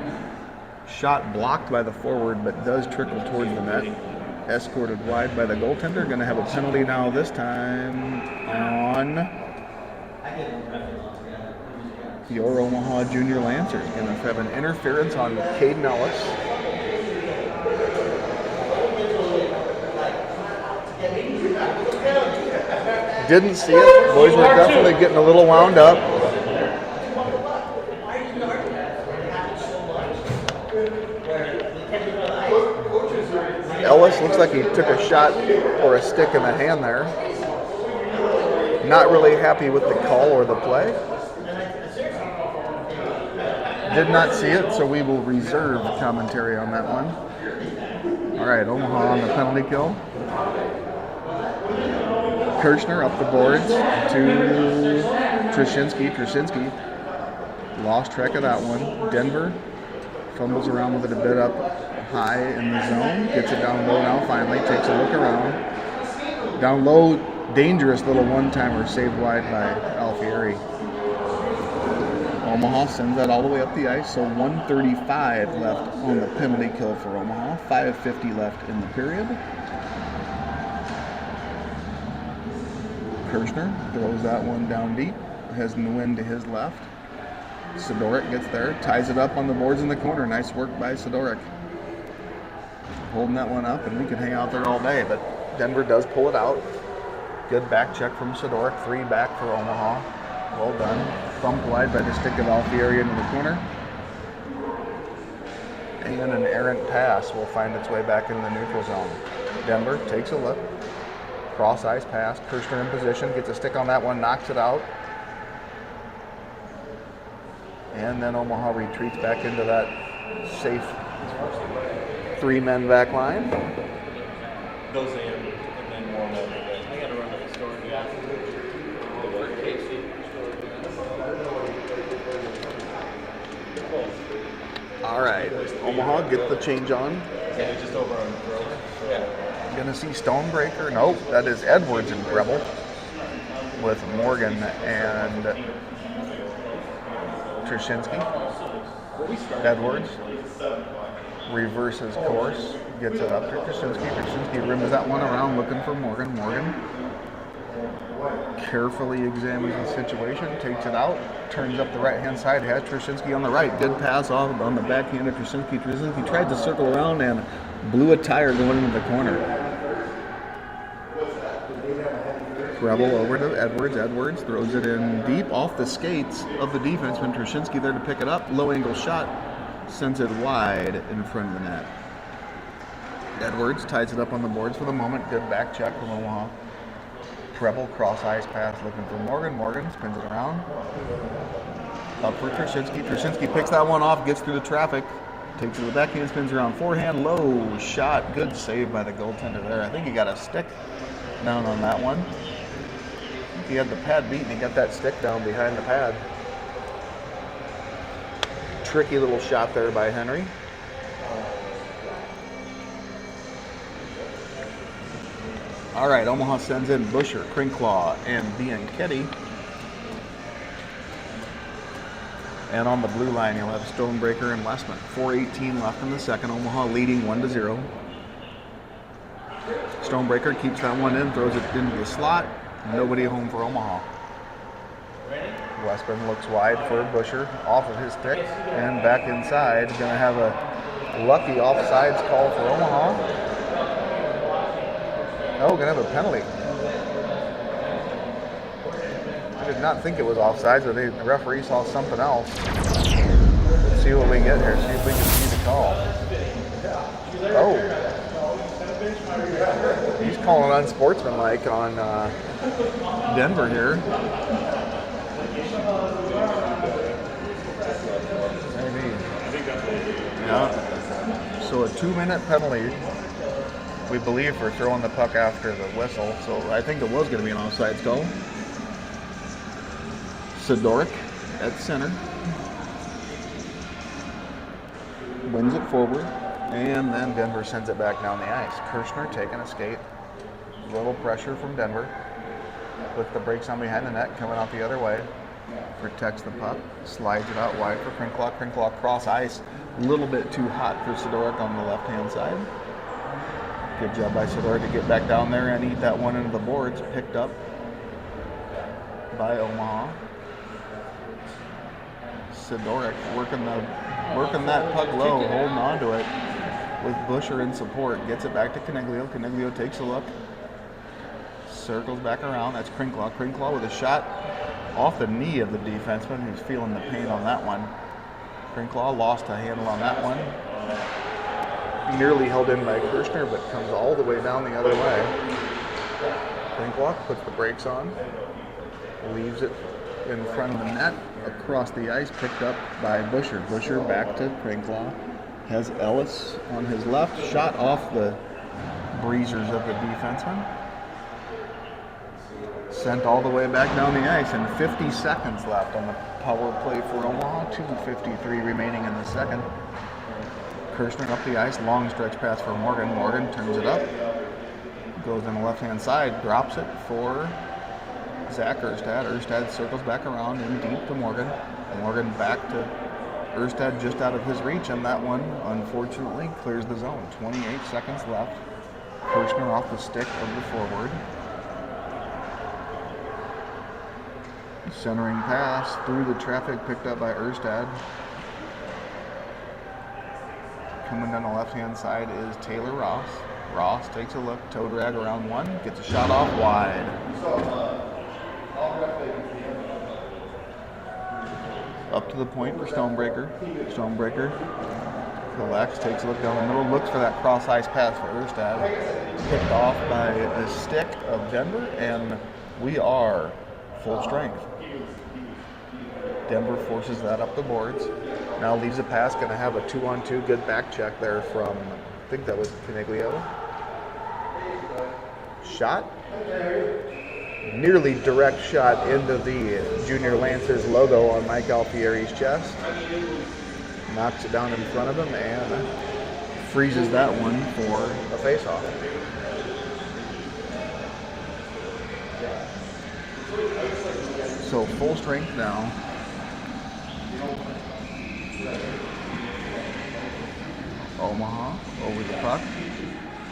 shot blocked by the forward, but does trickle towards the net. Escorted wide by the goaltender. Going to have a penalty now this time on your Omaha Junior Lancers. Going to have an interference on Caden Ellis. Didn't see it. Boys were definitely getting a little wound up. Ellis looks like he took a shot or a stick in the hand there. Not really happy with the call or the play. Did not see it, so we will reserve commentary on that one. All right, Omaha on the penalty kill. Kirchner up the boards to Trushinsky. Trushinsky lost track of that one. Denver fumbles around with it a bit up high in the zone. Gets it down low now finally. Takes a look around. Down low, dangerous little one-timer saved wide by Alfieri. Omaha sends that all the way up the ice, so 1:35 left on the penalty kill for Omaha. 5:50 left in the period. Kirchner throws that one down deep. Has Nguyen to his left. Sidoric gets there, ties it up on the boards in the corner. Nice work by Sidoric. Holding that one up, and we could hang out there all day, but Denver does pull it out. Good back check from Sidoric. 3 back for Omaha. Well done. Bumped wide by the stick of Alfieri into the corner. And an errant pass will find its way back in the neutral zone. Denver takes a look. Cross ice pass. Kirchner in position. Gets a stick on that one. Knocks it out. And then Omaha retreats back into that safe 3-men back line. Goes in and then warm up. I gotta run to the store. All right, Omaha get the change on. Yeah, just over on Grover. Yeah. Gonna see Stonebreaker. Nope, that is Edwards and Preble with Morgan and Trushinsky. Edwards reverses course, gets it up to Trushinsky. Trushinsky rims that one around looking for Morgan. Morgan carefully examines the situation, takes it out, turns up the right-hand side, has Trushinsky on the right. Good pass off on the backhand of Trushinsky. Trushinsky tried to circle around and blew a tire going into the corner. Preble over to Edwards. Edwards throws it in deep off the skates of the defenseman. Trushinsky there to pick it up. Low angle shot. Sends it wide in front of the net. Edwards ties it up on the boards for the moment. Good back check from Omaha. Treble cross ice pass looking for Morgan. Morgan spins it around. Up for Krasinski. Krasinski picks that one off, gets through the traffic. Takes it to the backhand, spins around forehand. Low shot. Good save by the goaltender there. I think he got a stick down on that one. He had the pad beat and he got that stick down behind the pad. Tricky little shot there by Henry. All right, Omaha sends in Busher, Crinklaw, and Bianchetti. And on the blue line, you'll have Stonebreaker and Westman. 4:18 left in the second. Omaha leading 1-0. Stonebreaker keeps that one in, throws it into the slot. Nobody home for Omaha. Westman looks wide for Busher, off of his stick, and back inside. Going to have a lucky offsides call for Omaha. Oh, going to have a penalty. I did not think it was offsides, but the referee saw something else. Let's see what we get here. See if we can see the call. Oh. He's calling unsportsmanlike on Denver here. Maybe. Yeah. So a 2-minute penalty, we believe, for throwing the puck after the whistle. So I think it was going to be an offsides goal. Sidoric at center. Wins it forward. And then Denver sends it back down the ice. Kirshner taking a skate. A little pressure from Denver. With the brakes on behind the net, coming out the other way. Protects the puck. Slides it out wide for Crinklaw. Crinklaw cross ice. A little bit too hot for Sidoric on the left-hand side. Good job by Sidoric to get back down there and eat that one into the boards. Picked up by Omaha. Sidoric working that puck low, holding on to it with Busher in support. Gets it back to Caniglio. Caniglio takes a look. Circles back around. That's Crinklaw. Crinklaw with a shot off the knee of the defenseman who's feeling the pain on that one. Crinklaw lost a handle on that one. Nearly held in by Kirshner, but comes all the way down the other way. Crinklaw puts the brakes on. Leaves it in front of the net. Across the ice, picked up by Busher. Busher back to Crinklaw. Has Ellis on his left. Shot off the breezers of the defenseman. Sent all the way back down the ice, and 50 seconds left on the power play for Omaha. 2:53 remaining in the second. Kirshner up the ice, long stretch pass for Morgan. Morgan turns it up. Goes on the left-hand side, drops it for Zach Erstad. Erstad circles back around in deep to Morgan. Morgan back to Erstad just out of his reach, and that one, unfortunately, clears the zone. 28 seconds left. Kirshner off the stick of the forward. Centering pass through the traffic, picked up by Erstad. Coming down the left-hand side is Taylor Ross. Ross takes a look, toe drag around one, gets a shot off wide. Up to the point for Stonebreaker. Stonebreaker collects, takes a look down the middle, looks for that cross-ice pass for Erstad. Picked off by a stick of Denver, and we are full strength. Denver forces that up the boards. Now leaves a pass, going to have a 2-on-2. Good back check there from, I think that was Caniglio. Shot. Nearly direct shot into the Junior Lancers logo on Mike Alfieri's chest. Knocks it down in front of him and freezes that one for a face-off. So full strength now. Omaha over the puck.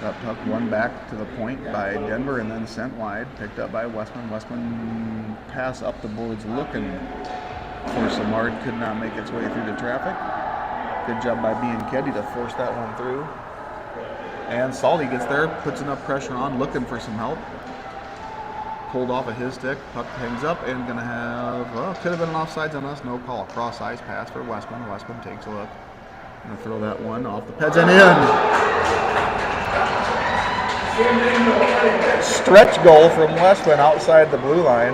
That puck won back to the point by Denver and then sent wide. Picked up by Westman. Westman pass up the boards looking for Samard. Could not make its way through the traffic. Good job by Bianchetti to force that one through. And Salty gets there, puts enough pressure on, looking for some help. Pulled off of his stick. Puck hangs up and going to have, well, could have been an offsides on us. No call. Cross ice pass for Westman. Westman takes a look. Going to throw that one off the pads and in. Stretch goal from Westman outside the blue line.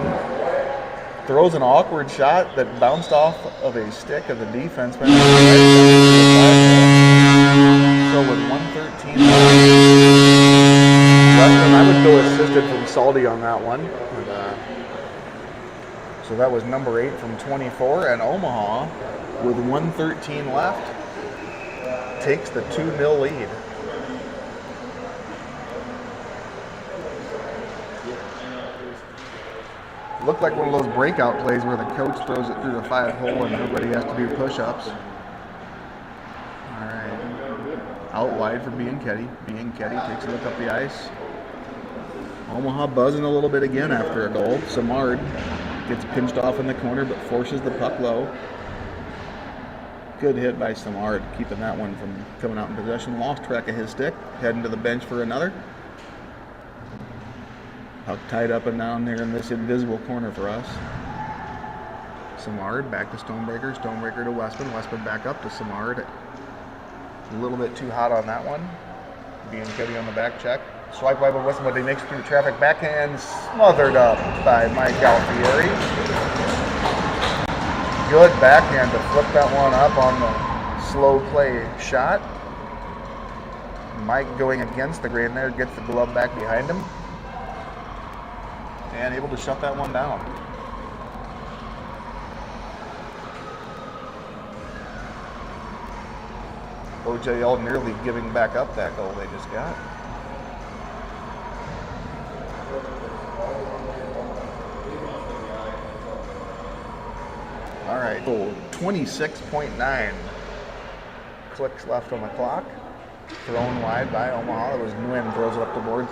Throws an awkward shot that bounced off of a stick of the defenseman. So with 1:13 left, Westman, I would go assisted from Salty on that one. So that was number 8 from 24, and Omaha, with 1:13 left, takes the 2-0 lead. Looked like one of those breakout plays where the coach throws it through the 5-hole and everybody has to do push-ups. All right. Out wide for Bianchetti. Bianchetti takes a look up the ice. Omaha buzzing a little bit again after a goal. Samard gets pinched off in the corner but forces the puck low. Good hit by Samard, keeping that one from coming out in possession. Lost track of his stick, heading to the bench for another. Puck tied up and down there in this invisible corner for us. Samard back to Stonebreaker. Stonebreaker to Westman. Westman back up to Samard. A little bit too hot on that one. Bianchetti on the back check. Swipe wide by Westman, but he makes it through the traffic. Backhand smothered up by Mike Alfieri. Good backhand to flip that one up on the slow play shot. Mike going against the grain there, gets the glove back behind him. And able to shut that one down. OJL nearly giving back up that goal they just got. All right, so 26.9 clicks left on the clock. Thrown wide by Omaha. It was Nguyen throws it up the board.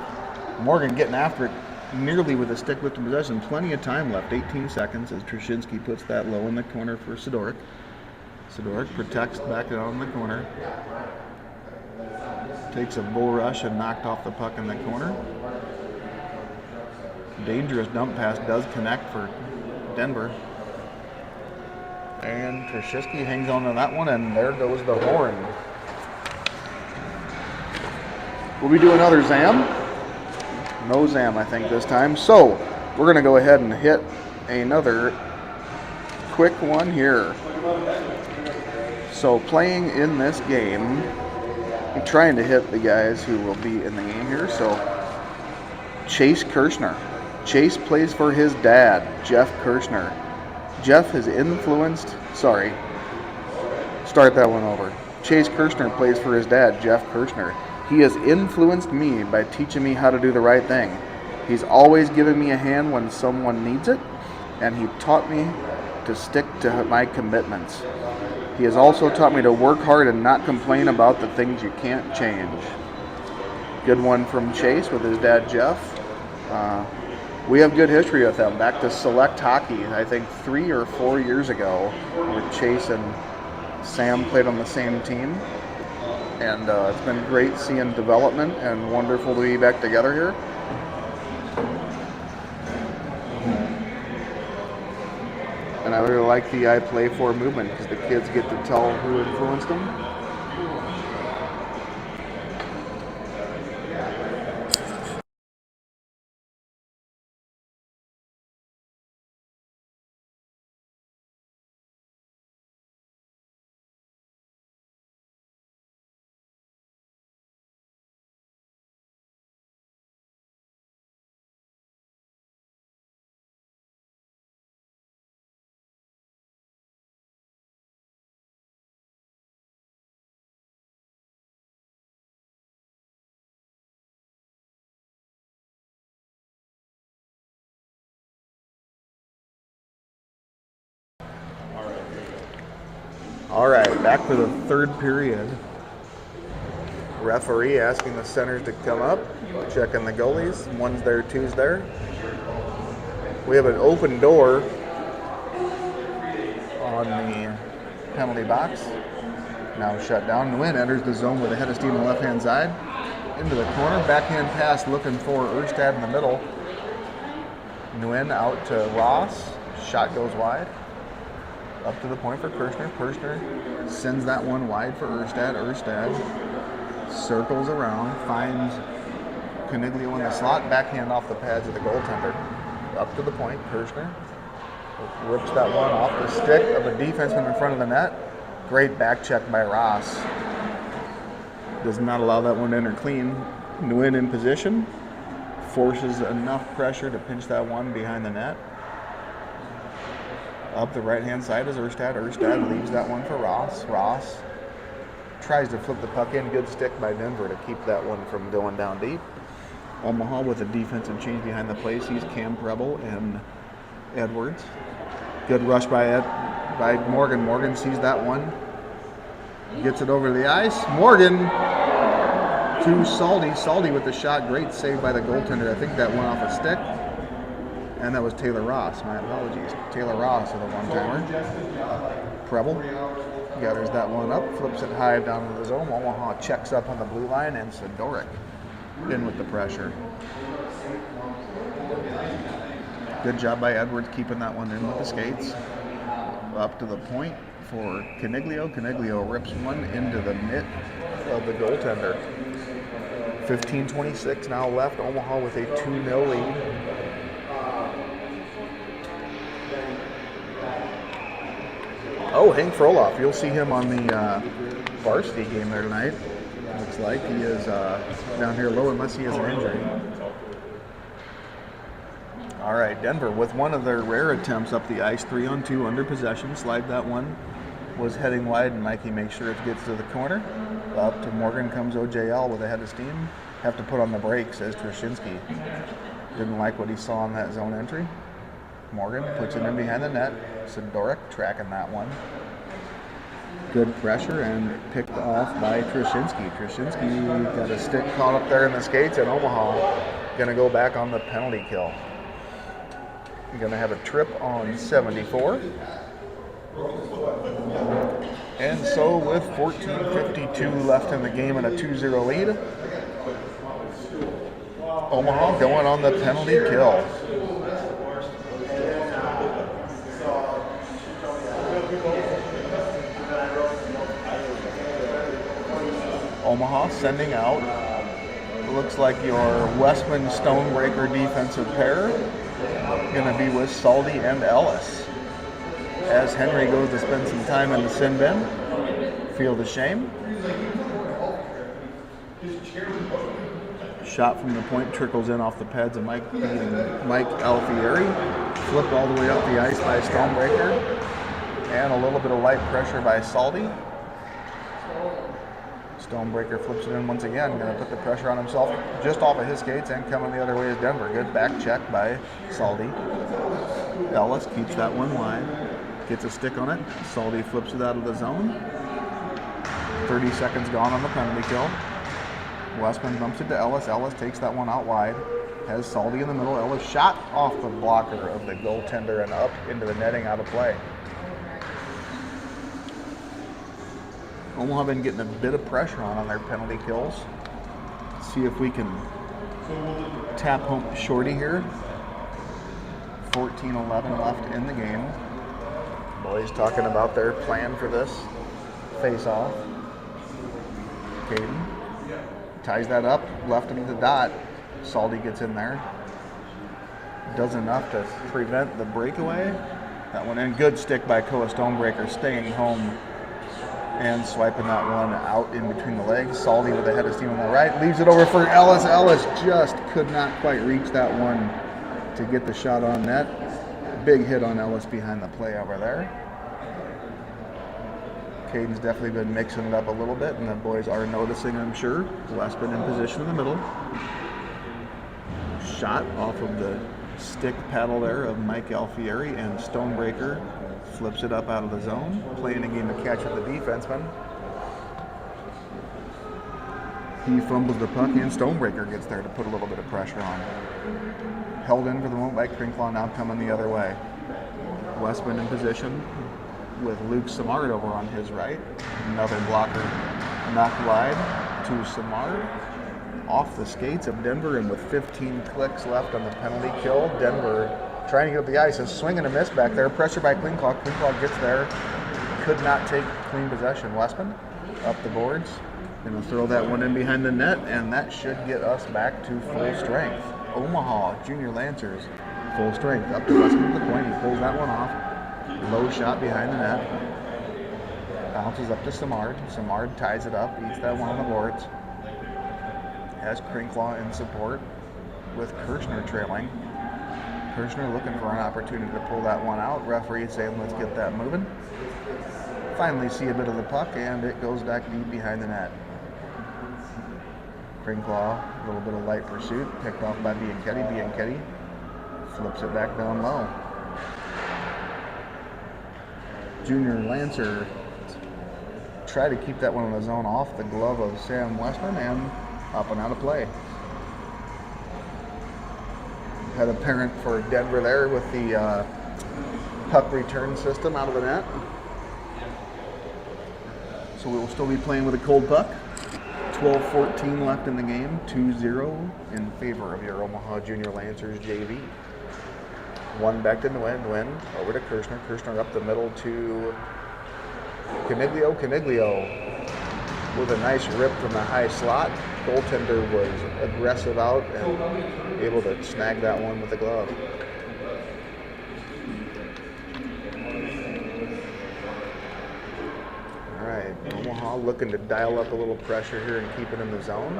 Morgan getting after it nearly with a stick lift in possession. Plenty of time left, 18 seconds as Trushinsky puts that low in the corner for Sidoric. Sidoric protects back down in the corner. Takes a bull rush and knocked off the puck in the corner. Dangerous dump pass does connect for Denver. And Trushinsky hangs on to that one, and there goes the horn. Will we do another Zam? No Zam, I think, this time. So, we're going to go ahead and hit another quick one here. So, playing in this game, I'm trying to hit the guys who will be in the game here. So, Chase Kirschner. Chase plays for his dad, Jeff Kirschner. Jeff has influenced, start that one over. Chase Kirschner plays for his dad, Jeff Kirschner. He has influenced me by teaching me how to do the right thing. He's always given me a hand when someone needs it, and he taught me to stick to my commitments. He has also taught me to work hard and not complain about the things you can't change. Good one from Chase with his dad, Jeff. We have good history with them. Back to select hockey, I think 3 or 4 years ago, where Chase and Sam played on the same team. And it's been great seeing development and wonderful to be back together here. And I really like the I Play For movement because the kids get to tell who influenced them. All right, back for the third period. Referee asking the centers to come up, checking the goalies. One's there, two's there. We have an open door on the penalty box. Now shut down. Nguyen enters the zone with a head of steam on the left-hand side. Into the corner, backhand pass looking for Erstad in the middle. Nguyen out to Ross. Shot goes wide. Up to the point for Kirschner. Kirschner sends that one wide for Erstad. Erstad circles around, finds Caniglio in the slot, backhand off the pads of the goaltender. Up to the point, Kirshner rips that one off the stick of a defenseman in front of the net. Great back check by Ross. Does not allow that one to enter clean. Nguyen in position. Forces enough pressure to pinch that one behind the net. Up the right-hand side is Erstad. Erstad leaves that one for Ross. Ross tries to flip the puck in. Good stick by Denver to keep that one from going down deep. Omaha with a defensive change behind the play sees Cam Preble and Edwards. Good rush by Morgan. Morgan sees that one. Gets it over the ice. Morgan to Salty. Salty with the shot. Great save by the goaltender. I think that went off a stick. And that was Taylor Ross. My apologies. Taylor Ross with a one-timer. Preble gathers that one up. Flips it high down into the zone. Omaha checks up on the blue line. And Sidoric in with the pressure. Good job by Edwards keeping that one in with the skates. Up to the point for Caniglio. Caniglio rips one into the mitt of the goaltender. 15:26 now left. Omaha with a 2-0 lead. Oh, Hank Froloff. You'll see him on the varsity game there tonight. Looks like he is down here low unless he has an injury. All right, Denver with one of their rare attempts up the ice, 3-on-2 under possession. Slide that one. Was heading wide, and Mikey makes sure it gets to the corner. Up to Morgan comes OJL with a head of steam. Have to put on the brakes, says Trushinsky. Didn't like what he saw on that zone entry. Morgan puts it in behind the net. Sidoric tracking that one. Good pressure and picked off by Trushinsky. Trushinsky got a stick caught up there in the skates, and Omaha going to go back on the penalty kill. Going to have a trip on 74. And so with 14:52 left in the game and a 2-0 lead, Omaha going on the penalty kill. Omaha sending out, looks like your Westman Stonebreaker defensive pair. Going to be with Salty and Ellis. As Henry goes to spend some time in the sin bin. Feel the shame. Shot from the point trickles in off the pads of Mike Alfieri. Flipped all the way up the ice by Stonebreaker. And a little bit of light pressure by Salty. Stonebreaker flips it in once again. Going to put the pressure on himself just off of his skates and coming the other way is Denver. Good back check by Salty. Ellis keeps that one wide. Gets a stick on it. Salty flips it out of the zone. 30 seconds gone on the penalty kill. Westman bumps it to Ellis. Ellis takes that one out wide. Has Salty in the middle. Ellis shot off the blocker of the goaltender and up into the netting out of play. Omaha been getting a bit of pressure on their penalty kills. See if we can tap home Shorty here. 14:11 left in the game. Boys talking about their plan for this face-off. Caden ties that up, left into the dot. Salty gets in there. Does enough to prevent the breakaway. That one in. Good stick by Koa Stonebreaker, staying home and swiping that one out in between the legs. Salty with a head of steam on the right. Leaves it over for Ellis. Ellis just could not quite reach that one to get the shot on net. Big hit on Ellis behind the play over there. Caden's definitely been mixing it up a little bit, and the boys are noticing, I'm sure. Westman in position in the middle. Shot off of the stick paddle there of Mike Alfieri, and Stonebreaker flips it up out of the zone, playing a game of catch with the defenseman. He fumbles the puck, and Stonebreaker gets there to put a little bit of pressure on. Held in for the moment by Krinklaw, now coming the other way. Westman in position with Luke Simard over on his right. Another blocker knocked wide to Simard. Off the skates of Denver, and with 15 clicks left on the penalty kill, Denver trying to get up the ice. A swing and a miss back there. Pressure by Krinklaw. Krinklaw gets there. Could not take clean possession. Westman up the boards. Gonna throw that one in behind the net, and that should get us back to full strength. Omaha Junior Lancers, full strength. Up to Weston to the point. He pulls that one off. Low shot behind the net. Bounces up to Simard. Simard ties it up, eats that one on the boards. Has Crinklaw in support with Kirschner trailing. Kirschner looking for an opportunity to pull that one out. Referee saying, let's get that moving. Finally see a bit of the puck, and it goes back deep behind the net. Crinklaw, a little bit of light pursuit, picked off by Bianchetti. Bianchetti flips it back down low. Junior Lancer tried to keep that one in the zone off the glove of Sam Westman, and up and out of play. Had a parent for Denver there with the puck return system out of the net. So we will still be playing with a cold puck. 12-14 left in the game, 2-0 in favor of your Omaha Junior Lancers JV. One back to Nguyen. Nguyen over to Kirschner. Kirschner up the middle to Caniglio. Caniglio with a nice rip from the high slot. Goaltender was aggressive out and able to snag that one with the glove. All right, Omaha looking to dial up a little pressure here and keep it in the zone.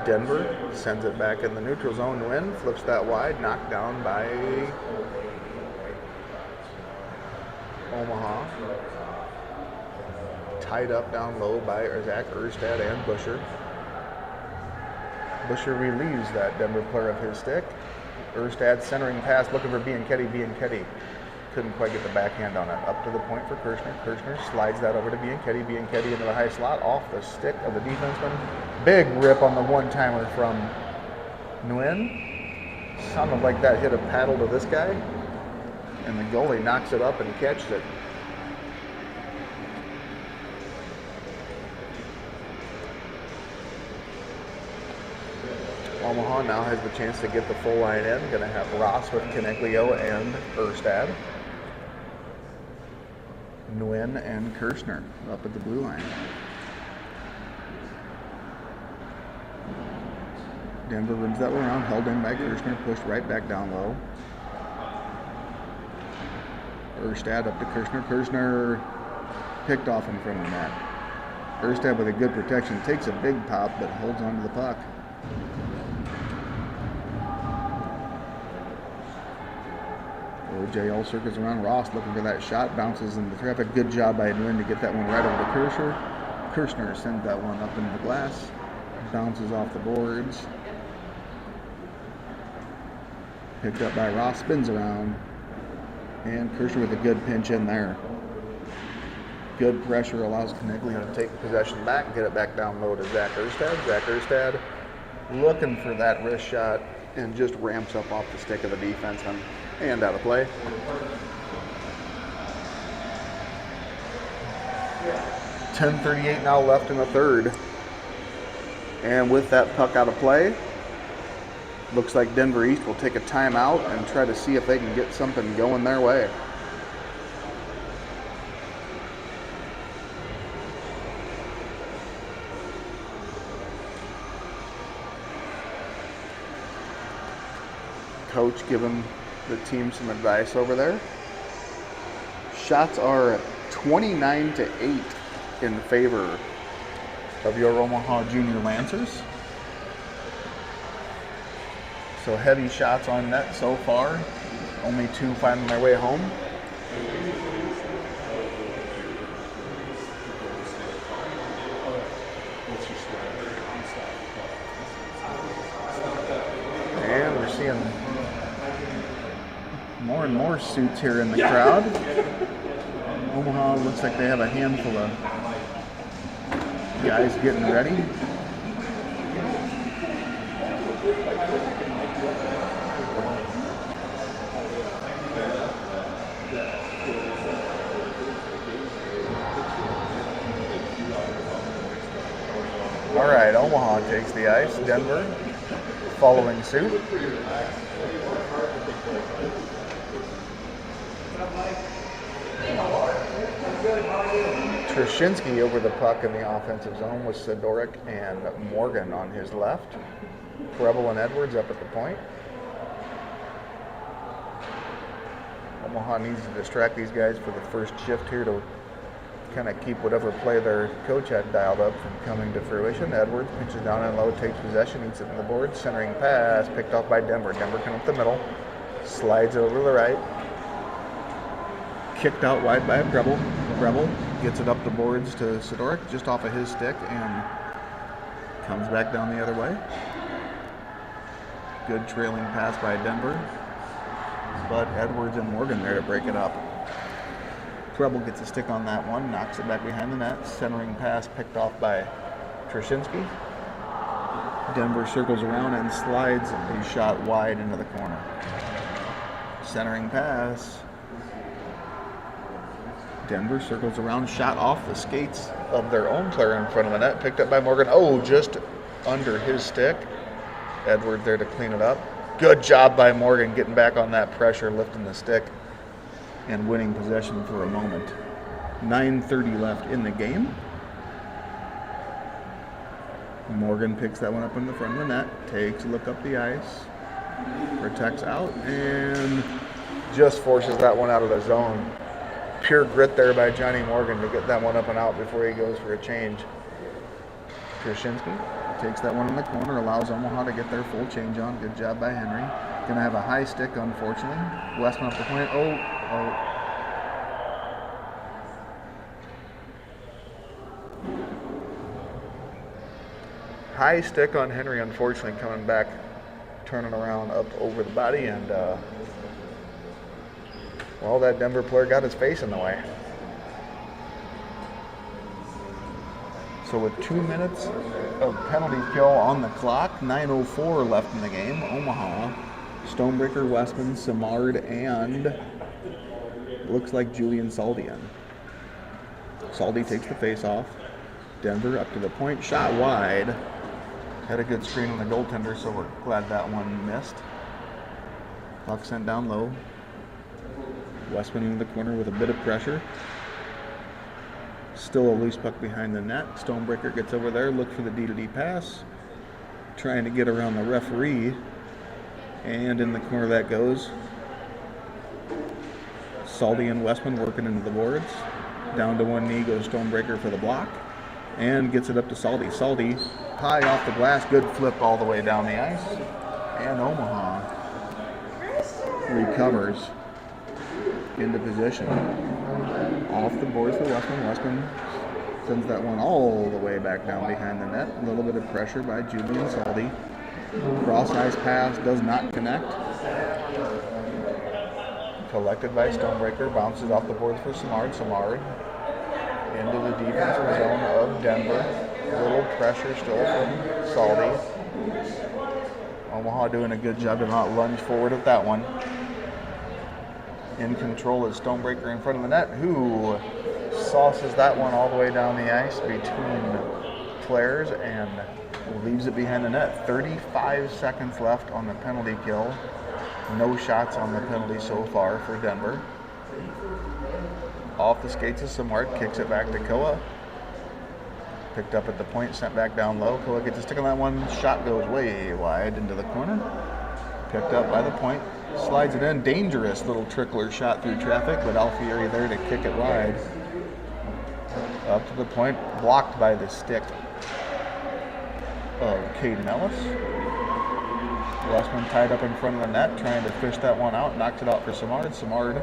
Denver sends it back in the neutral zone. Nguyen flips that wide, knocked down by Omaha. Tied up down low by Zach Erstad and Busher. Busher relieves that Denver player of his stick. Erstad centering pass, looking for Bianchetti. Bianchetti couldn't quite get the backhand on it. Up to the point for Kirschner. Kirschner slides that over to Bianchetti. Bianchetti into the high slot, off the stick of the defenseman. Big rip on the one-timer from Nguyen. Sounded like that hit a paddle to this guy. And the goalie knocks it up and catches it. Omaha now has the chance to get the full line in. Going to have Ross with Caniglio and Erstad. Nguyen and Kirschner up at the blue line. Denver rims that one around, held in by Kirschner, pushed right back down low. Erstad up to Kirschner. Kirschner picked off in front of the net. Erstad with a good protection, takes a big pop, but holds onto the puck. OJ all circles around. Ross looking for that shot, bounces into traffic. Good job by Nguyen to get that one right over to Kirschner. Kirschner sends that one up into the glass, bounces off the boards. Picked up by Ross, spins around, and Kirschner with a good pinch in there. Good pressure allows Caniglio to take possession back and get it back down low to Zach Erstad. Zach Erstad looking for that wrist shot and just ramps up off the stick of the defenseman and out of play. .10:38 now left in the third. And with that puck out of play, looks like Denver East will take a timeout and try to see if they can get something going their way. Coach giving the team some advice over there. Shots are 29-8 in favor of your Omaha Junior Lancers. So heavy shots on net so far. Only two finding their way home. And we're seeing more and more suits here in the crowd. Omaha looks like they have a handful of guys getting ready. All right, Omaha takes the ice. Denver following suit. Trushinsky over the puck in the offensive zone with Sidoric and Morgan on his left. Preble and Edwards up at the point. Omaha needs to distract these guys for the first shift here to kind of keep whatever play their coach had dialed up from coming to fruition. Edwards pitches down and low, takes possession, eats it in the board. Centering pass, picked off by Denver. Denver coming up the middle, slides it over to the right. Kicked out wide by Preble. Preble gets it up the boards to Sidoric, just off of his stick, and comes back down the other way. Good trailing pass by Denver, but Edwards and Morgan there to break it up. Preble gets a stick on that one, knocks it back behind the net. Centering pass picked off by Trushinsky. Denver circles around and slides a shot wide into the corner. Centering pass. Denver circles around, shot off the skates of their own player in front of the net, picked up by Morgan. Oh, just under his stick. Edwards there to clean it up. Good job by Morgan getting back on that pressure, lifting the stick, and winning possession for a moment. 9:30 left in the game. Morgan picks that one up in the front of the net, takes a look up the ice, protects out, and just forces that one out of the zone. Pure grit there by Johnny Morgan to get that one up and out before he goes for a change. Trushinsky takes that one in the corner, allows Omaha to get their full change on. Good job by Henry. Gonna have a high stick, unfortunately. Westman up the point. Oh. High stick on Henry, unfortunately, coming back, turning around up over the body, and well, that Denver player got his face in the way. So with 2 minutes of penalty kill on the clock, 9:04 left in the game, Omaha, Stonebreaker, Westman, Simard, and looks like Julian Saldian. Saldi takes the face off. Denver up to the point, shot wide. Had a good screen on the goaltender, so we're glad that one missed. Puck sent down low. Westman in the corner with a bit of pressure. Still a loose puck behind the net. Stonebreaker gets over there, look for the D-to-D pass. Trying to get around the referee. And in the corner that goes. Saldi and Westman working into the boards. Down to one knee goes Stonebreaker for the block. And gets it up to Saldi. Saldi high off the glass, good flip all the way down the ice. And Omaha recovers into position. Off the boards for Westman. Westman sends that one all the way back down behind the net. A little bit of pressure by Julian Saldi. Cross ice pass does not connect. Collected by Stonebreaker. Bounces off the boards for Simard. Simard into the defensive zone of Denver. A little pressure still from Saldi. Omaha doing a good job to not lunge forward with that one. In control is Stonebreaker in front of the net, who sauces that one all the way down the ice between players and leaves it behind the net. 35 seconds left on the penalty kill. No shots on the penalty so far for Denver. Off the skates of Simard, kicks it back to Koa. Picked up at the point, sent back down low. Koa gets a stick on that one. Shot goes way wide into the corner. Picked up by the point. Slides it in. Dangerous little trickler shot through traffic, but Alfieri there to kick it wide. Up to the point. Blocked by the stick of Caden Ellis. Westman tied up in front of the net, trying to fish that one out. Knocked it out for Simard. Simard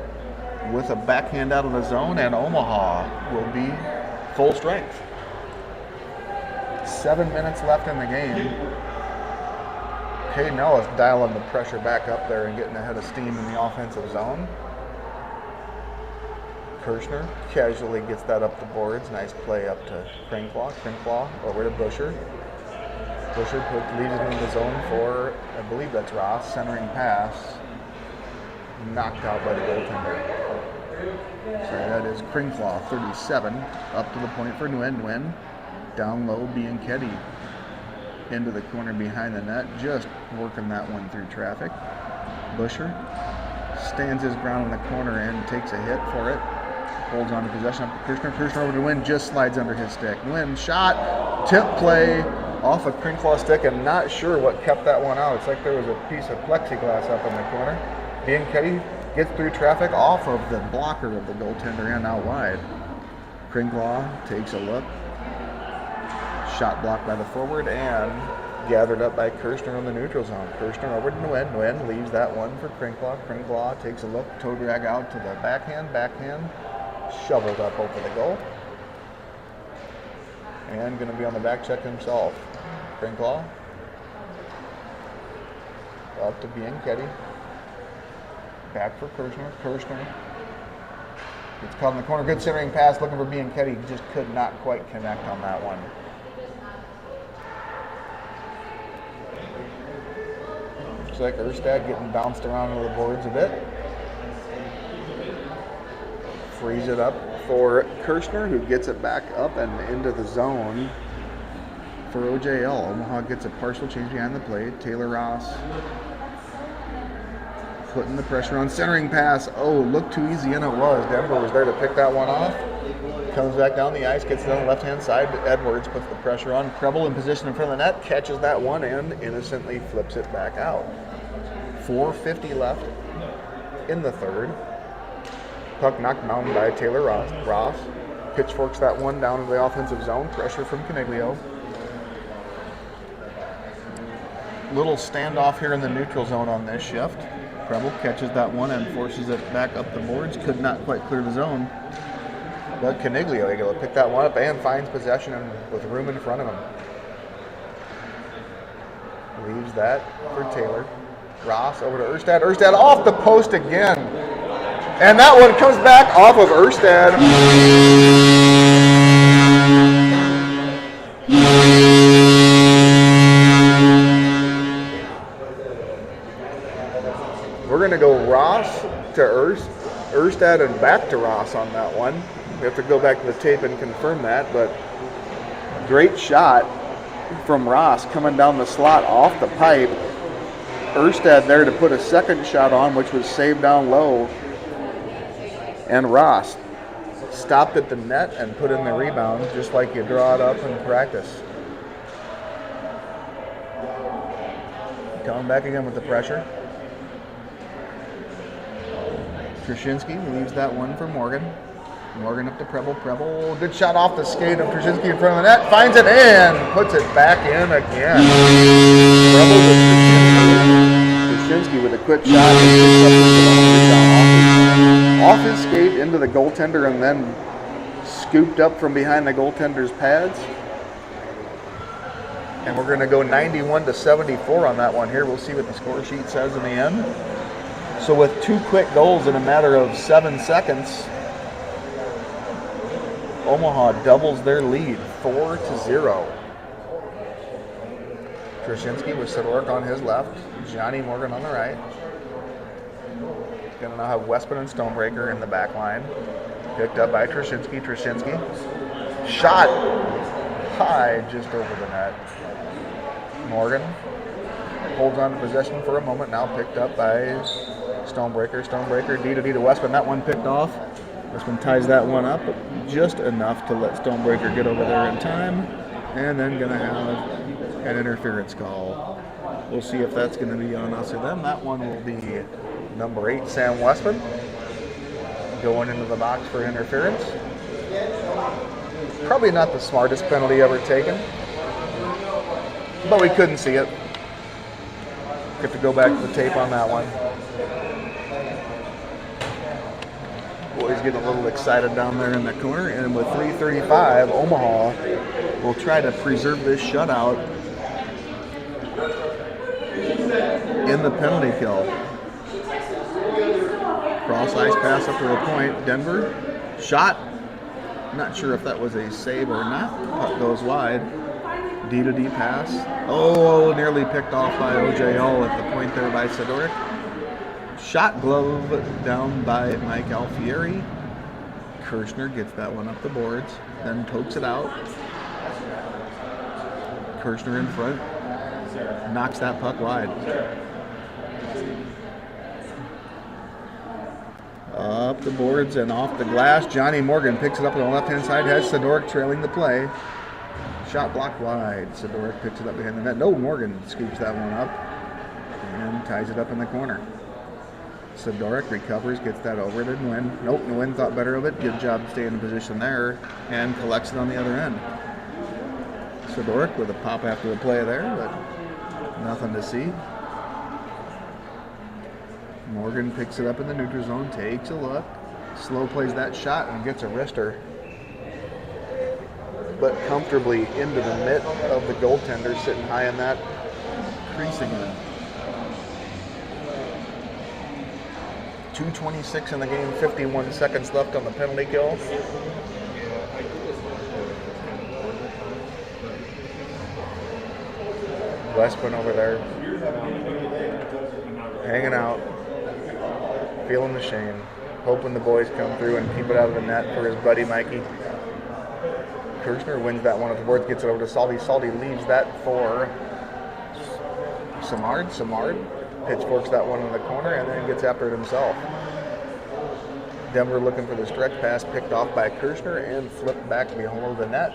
with a backhand out of the zone, and Omaha will be full strength. 7 minutes left in the game. Caden Ellis dialing the pressure back up there and getting ahead of steam in the offensive zone. Kirshner casually gets that up the boards. Nice play up to Krinclaw. Krinclaw over to Busher. Busher leads it into the zone for, I believe that's Ross. Centering pass. Knocked out by the goaltender. Sorry, that is Krinclaw, 37. Up to the point for Nguyen. Down low, Bianchetti into the corner behind the net, just working that one through traffic. Busher stands his ground in the corner and takes a hit for it. Holds on to possession up to Kirshner. Kirshner over to Nguyen, just slides under his stick. Nguyen shot, tip play off a Crinklaw stick, and not sure what kept that one out. It's like there was a piece of plexiglass up in the corner. Bianchetti gets through traffic off of the blocker of the goaltender and out wide. Crinklaw takes a look. Shot blocked by the forward and gathered up by Kirshner in the neutral zone. Kirshner over to Nguyen. Nguyen leaves that one for Crinklaw. Crinklaw takes a look. Toe drag out to the backhand. Backhand shoveled up over the goal. And going to be on the back check himself. Crinklaw. Up to Bianchetti. Back for Kirshner. Kirshner gets caught in the corner. Good centering pass looking for Bianchetti. Just could not quite connect on that one. Looks like Erstad getting bounced around on the boards a bit. Frees it up for Kirshner, who gets it back up and into the zone for OJL. Omaha gets a partial change behind the plate. Taylor Ross putting the pressure on. Centering pass. Oh, looked too easy, and it was. Denver was there to pick that one off. Comes back down the ice, gets it on the left-hand side. Edwards puts the pressure on. Preble in position in front of the net, catches that one and innocently flips it back out. 4:50 left in the third. Puck knocked down by Taylor Ross. Pitchforks that one down into the offensive zone. Pressure from Caniglio. Little standoff here in the neutral zone on this shift. Preble catches that one and forces it back up the boards. Could not quite clear the zone. But Caniglio able to pick that one up and finds possession with room in front of him. Leaves that for Taylor. Ross over to Erstad. Erstad off the post again. And that one comes back off of Erstad. We're going to go Ross to Erstad and back to Ross on that one. We have to go back to the tape and confirm that, but great shot from Ross coming down the slot off the pipe. Erstad there to put a second shot on, which was saved down low. And Ross stopped at the net and put in the rebound, just like you draw it up in practice. Coming back again with the pressure. Trushinsky leaves that one for Morgan. Morgan up to Preble. Preble, good shot off the skate of Trushinsky in front of the net. Finds it and puts it back in again. Preble with Trushinsky with a quick shot. Off his skate into the goaltender and then scooped up from behind the goaltender's pads. And we're going to go 91-74 on that one here. We'll see what the score sheet says in the end. So with two quick goals in a matter of 7 seconds, Omaha doubles their lead, 4-0. Trushinsky with Sidork on his left, Johnny Morgan on the right. Gonna now have Westman and Stonebreaker in the back line. Picked up by Trushinsky. Trushinsky shot high just over the net. Morgan holds on to possession for a moment, now picked up by Stonebreaker. Stonebreaker, D to Westman. That one picked off. Westman ties that one up just enough to let Stonebreaker get over there in time. And then going to have an interference call. We'll see if that's going to be on us or them. That one will be number 8, Sam Westman, going into the box for interference. Probably not the smartest penalty ever taken, but we couldn't see it. Have to go back to the tape on that one. Boys getting a little excited down there in the corner, and with 3:35, Omaha will try to preserve this shutout in the penalty kill. Cross ice pass up to the point. Denver shot. Not sure if that was a save or not. Puck goes wide. D to D pass. Oh, nearly picked off by OJL at the point there by Sidorek. Shot glove down by Mike Alfieri. Kirshner gets that one up the boards, then pokes it out. Kirshner in front. Knocks that puck wide. Up up the boards and off the glass. Johnny Morgan picks it up on the left-hand side, has Sidoric trailing the play. Shot blocked wide. Sidoric picks it up behind the net. No, Morgan scoops that one up and ties it up in the corner. Sidoric recovers, gets that over to Nguyen. Nope, Nguyen thought better of it. Good job staying in position there and collects it on the other end. Sidoric with a pop after the play there, but nothing to see. Morgan picks it up in the neutral zone, takes a look, slow plays that shot and gets a wrister, but comfortably into the mitt of the goaltender, sitting high in that crease again. 2:26 in the game, 51 seconds left on the penalty kill. Westman over there, hanging out, feeling the shame, hoping the boys come through and keep it out of the net for his buddy Mikey. Kirchner wins that one at the boards, gets it over to Salty. Salty leaves that for Samard. Samard pitchforks that one in the corner and then gets after it himself. Denver looking for the stretch pass, picked off by Kirchner and flipped back behind the net.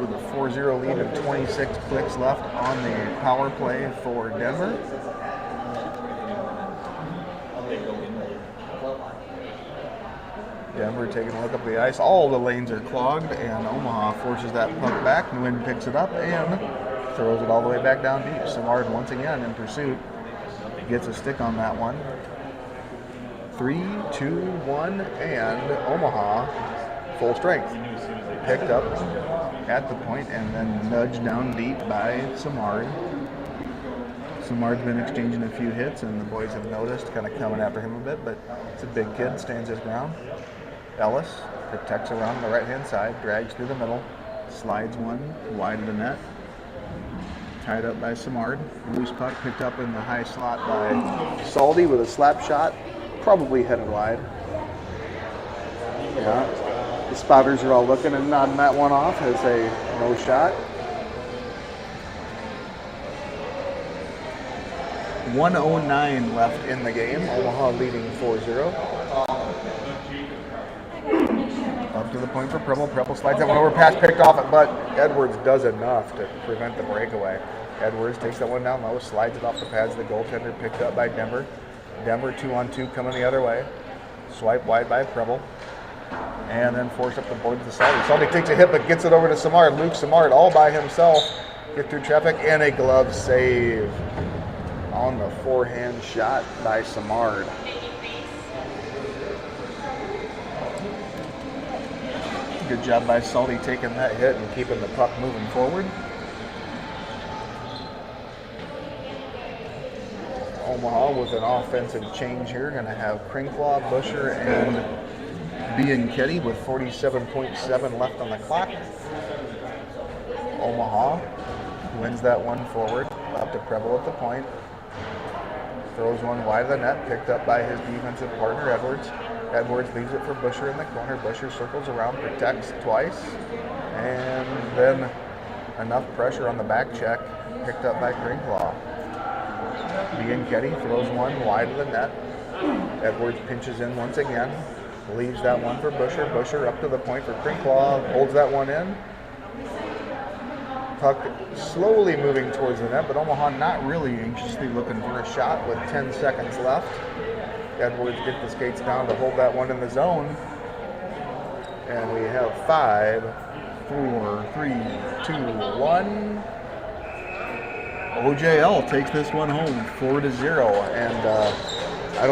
With a 4-0 lead and 26 clicks left on the power play for Denver. Denver taking a look up the ice. All the lanes are clogged and Omaha forces that puck back. Nguyen picks it up and throws it all the way back down deep. Samard once again in pursuit. Gets a stick on that one. 3, 2, 1, and Omaha full strength. Picked up at the point and then nudged down deep by Samard. Samard's been exchanging a few hits and the boys have noticed, kind of coming after him a bit, but it's a big kid, stands his ground. Ellis protects around the right-hand side, drags through the middle, slides one wide of the net. Tied up by Samard. Loose puck picked up in the high slot by Salty with a slap shot, probably headed wide. Yeah, the spotters are all looking and nodding that one off as a no shot. 1:09 left in the game. Omaha leading 4-0. Up to the point for Preble. Preble slides that one over, pass picked off it, but Edwards does enough to prevent the breakaway. Edwards takes that one down low, slides it off the pads of the goaltender, picked up by Denver. Denver 2-on-2 coming the other way. Swipe wide by Preble. And then force up the boards to Salty. Salty takes a hit but gets it over to Samard. Luke Samard all by himself. Get through traffic and a glove save on the forehand shot by Samard. Good job by Salty taking that hit and keeping the puck moving forward. Omaha with an offensive change here. Going to have Krinclaw, Busher, and Bianchetti with 47.7 left on the clock. Omaha wins that one forward. Up to Preble at the point. Throws one wide of the net, picked up by his defensive partner, Edwards. Edwards leaves it for Busher in the corner. Busher circles around, protects twice, and then enough pressure on the back check, picked up by Krinclaw. Bianchetti throws one wide of the net. Edwards pinches in once again, leaves that one for Busher. Busher up to the point for Krinclaw, holds that one in. Puck slowly moving towards the net, but Omaha not really anxiously looking for a shot with 10 seconds left. Edwards gets the skates down to hold that one in the zone. And we have 5, 4, 3, 2, 1. OJL takes this one home 4-0. And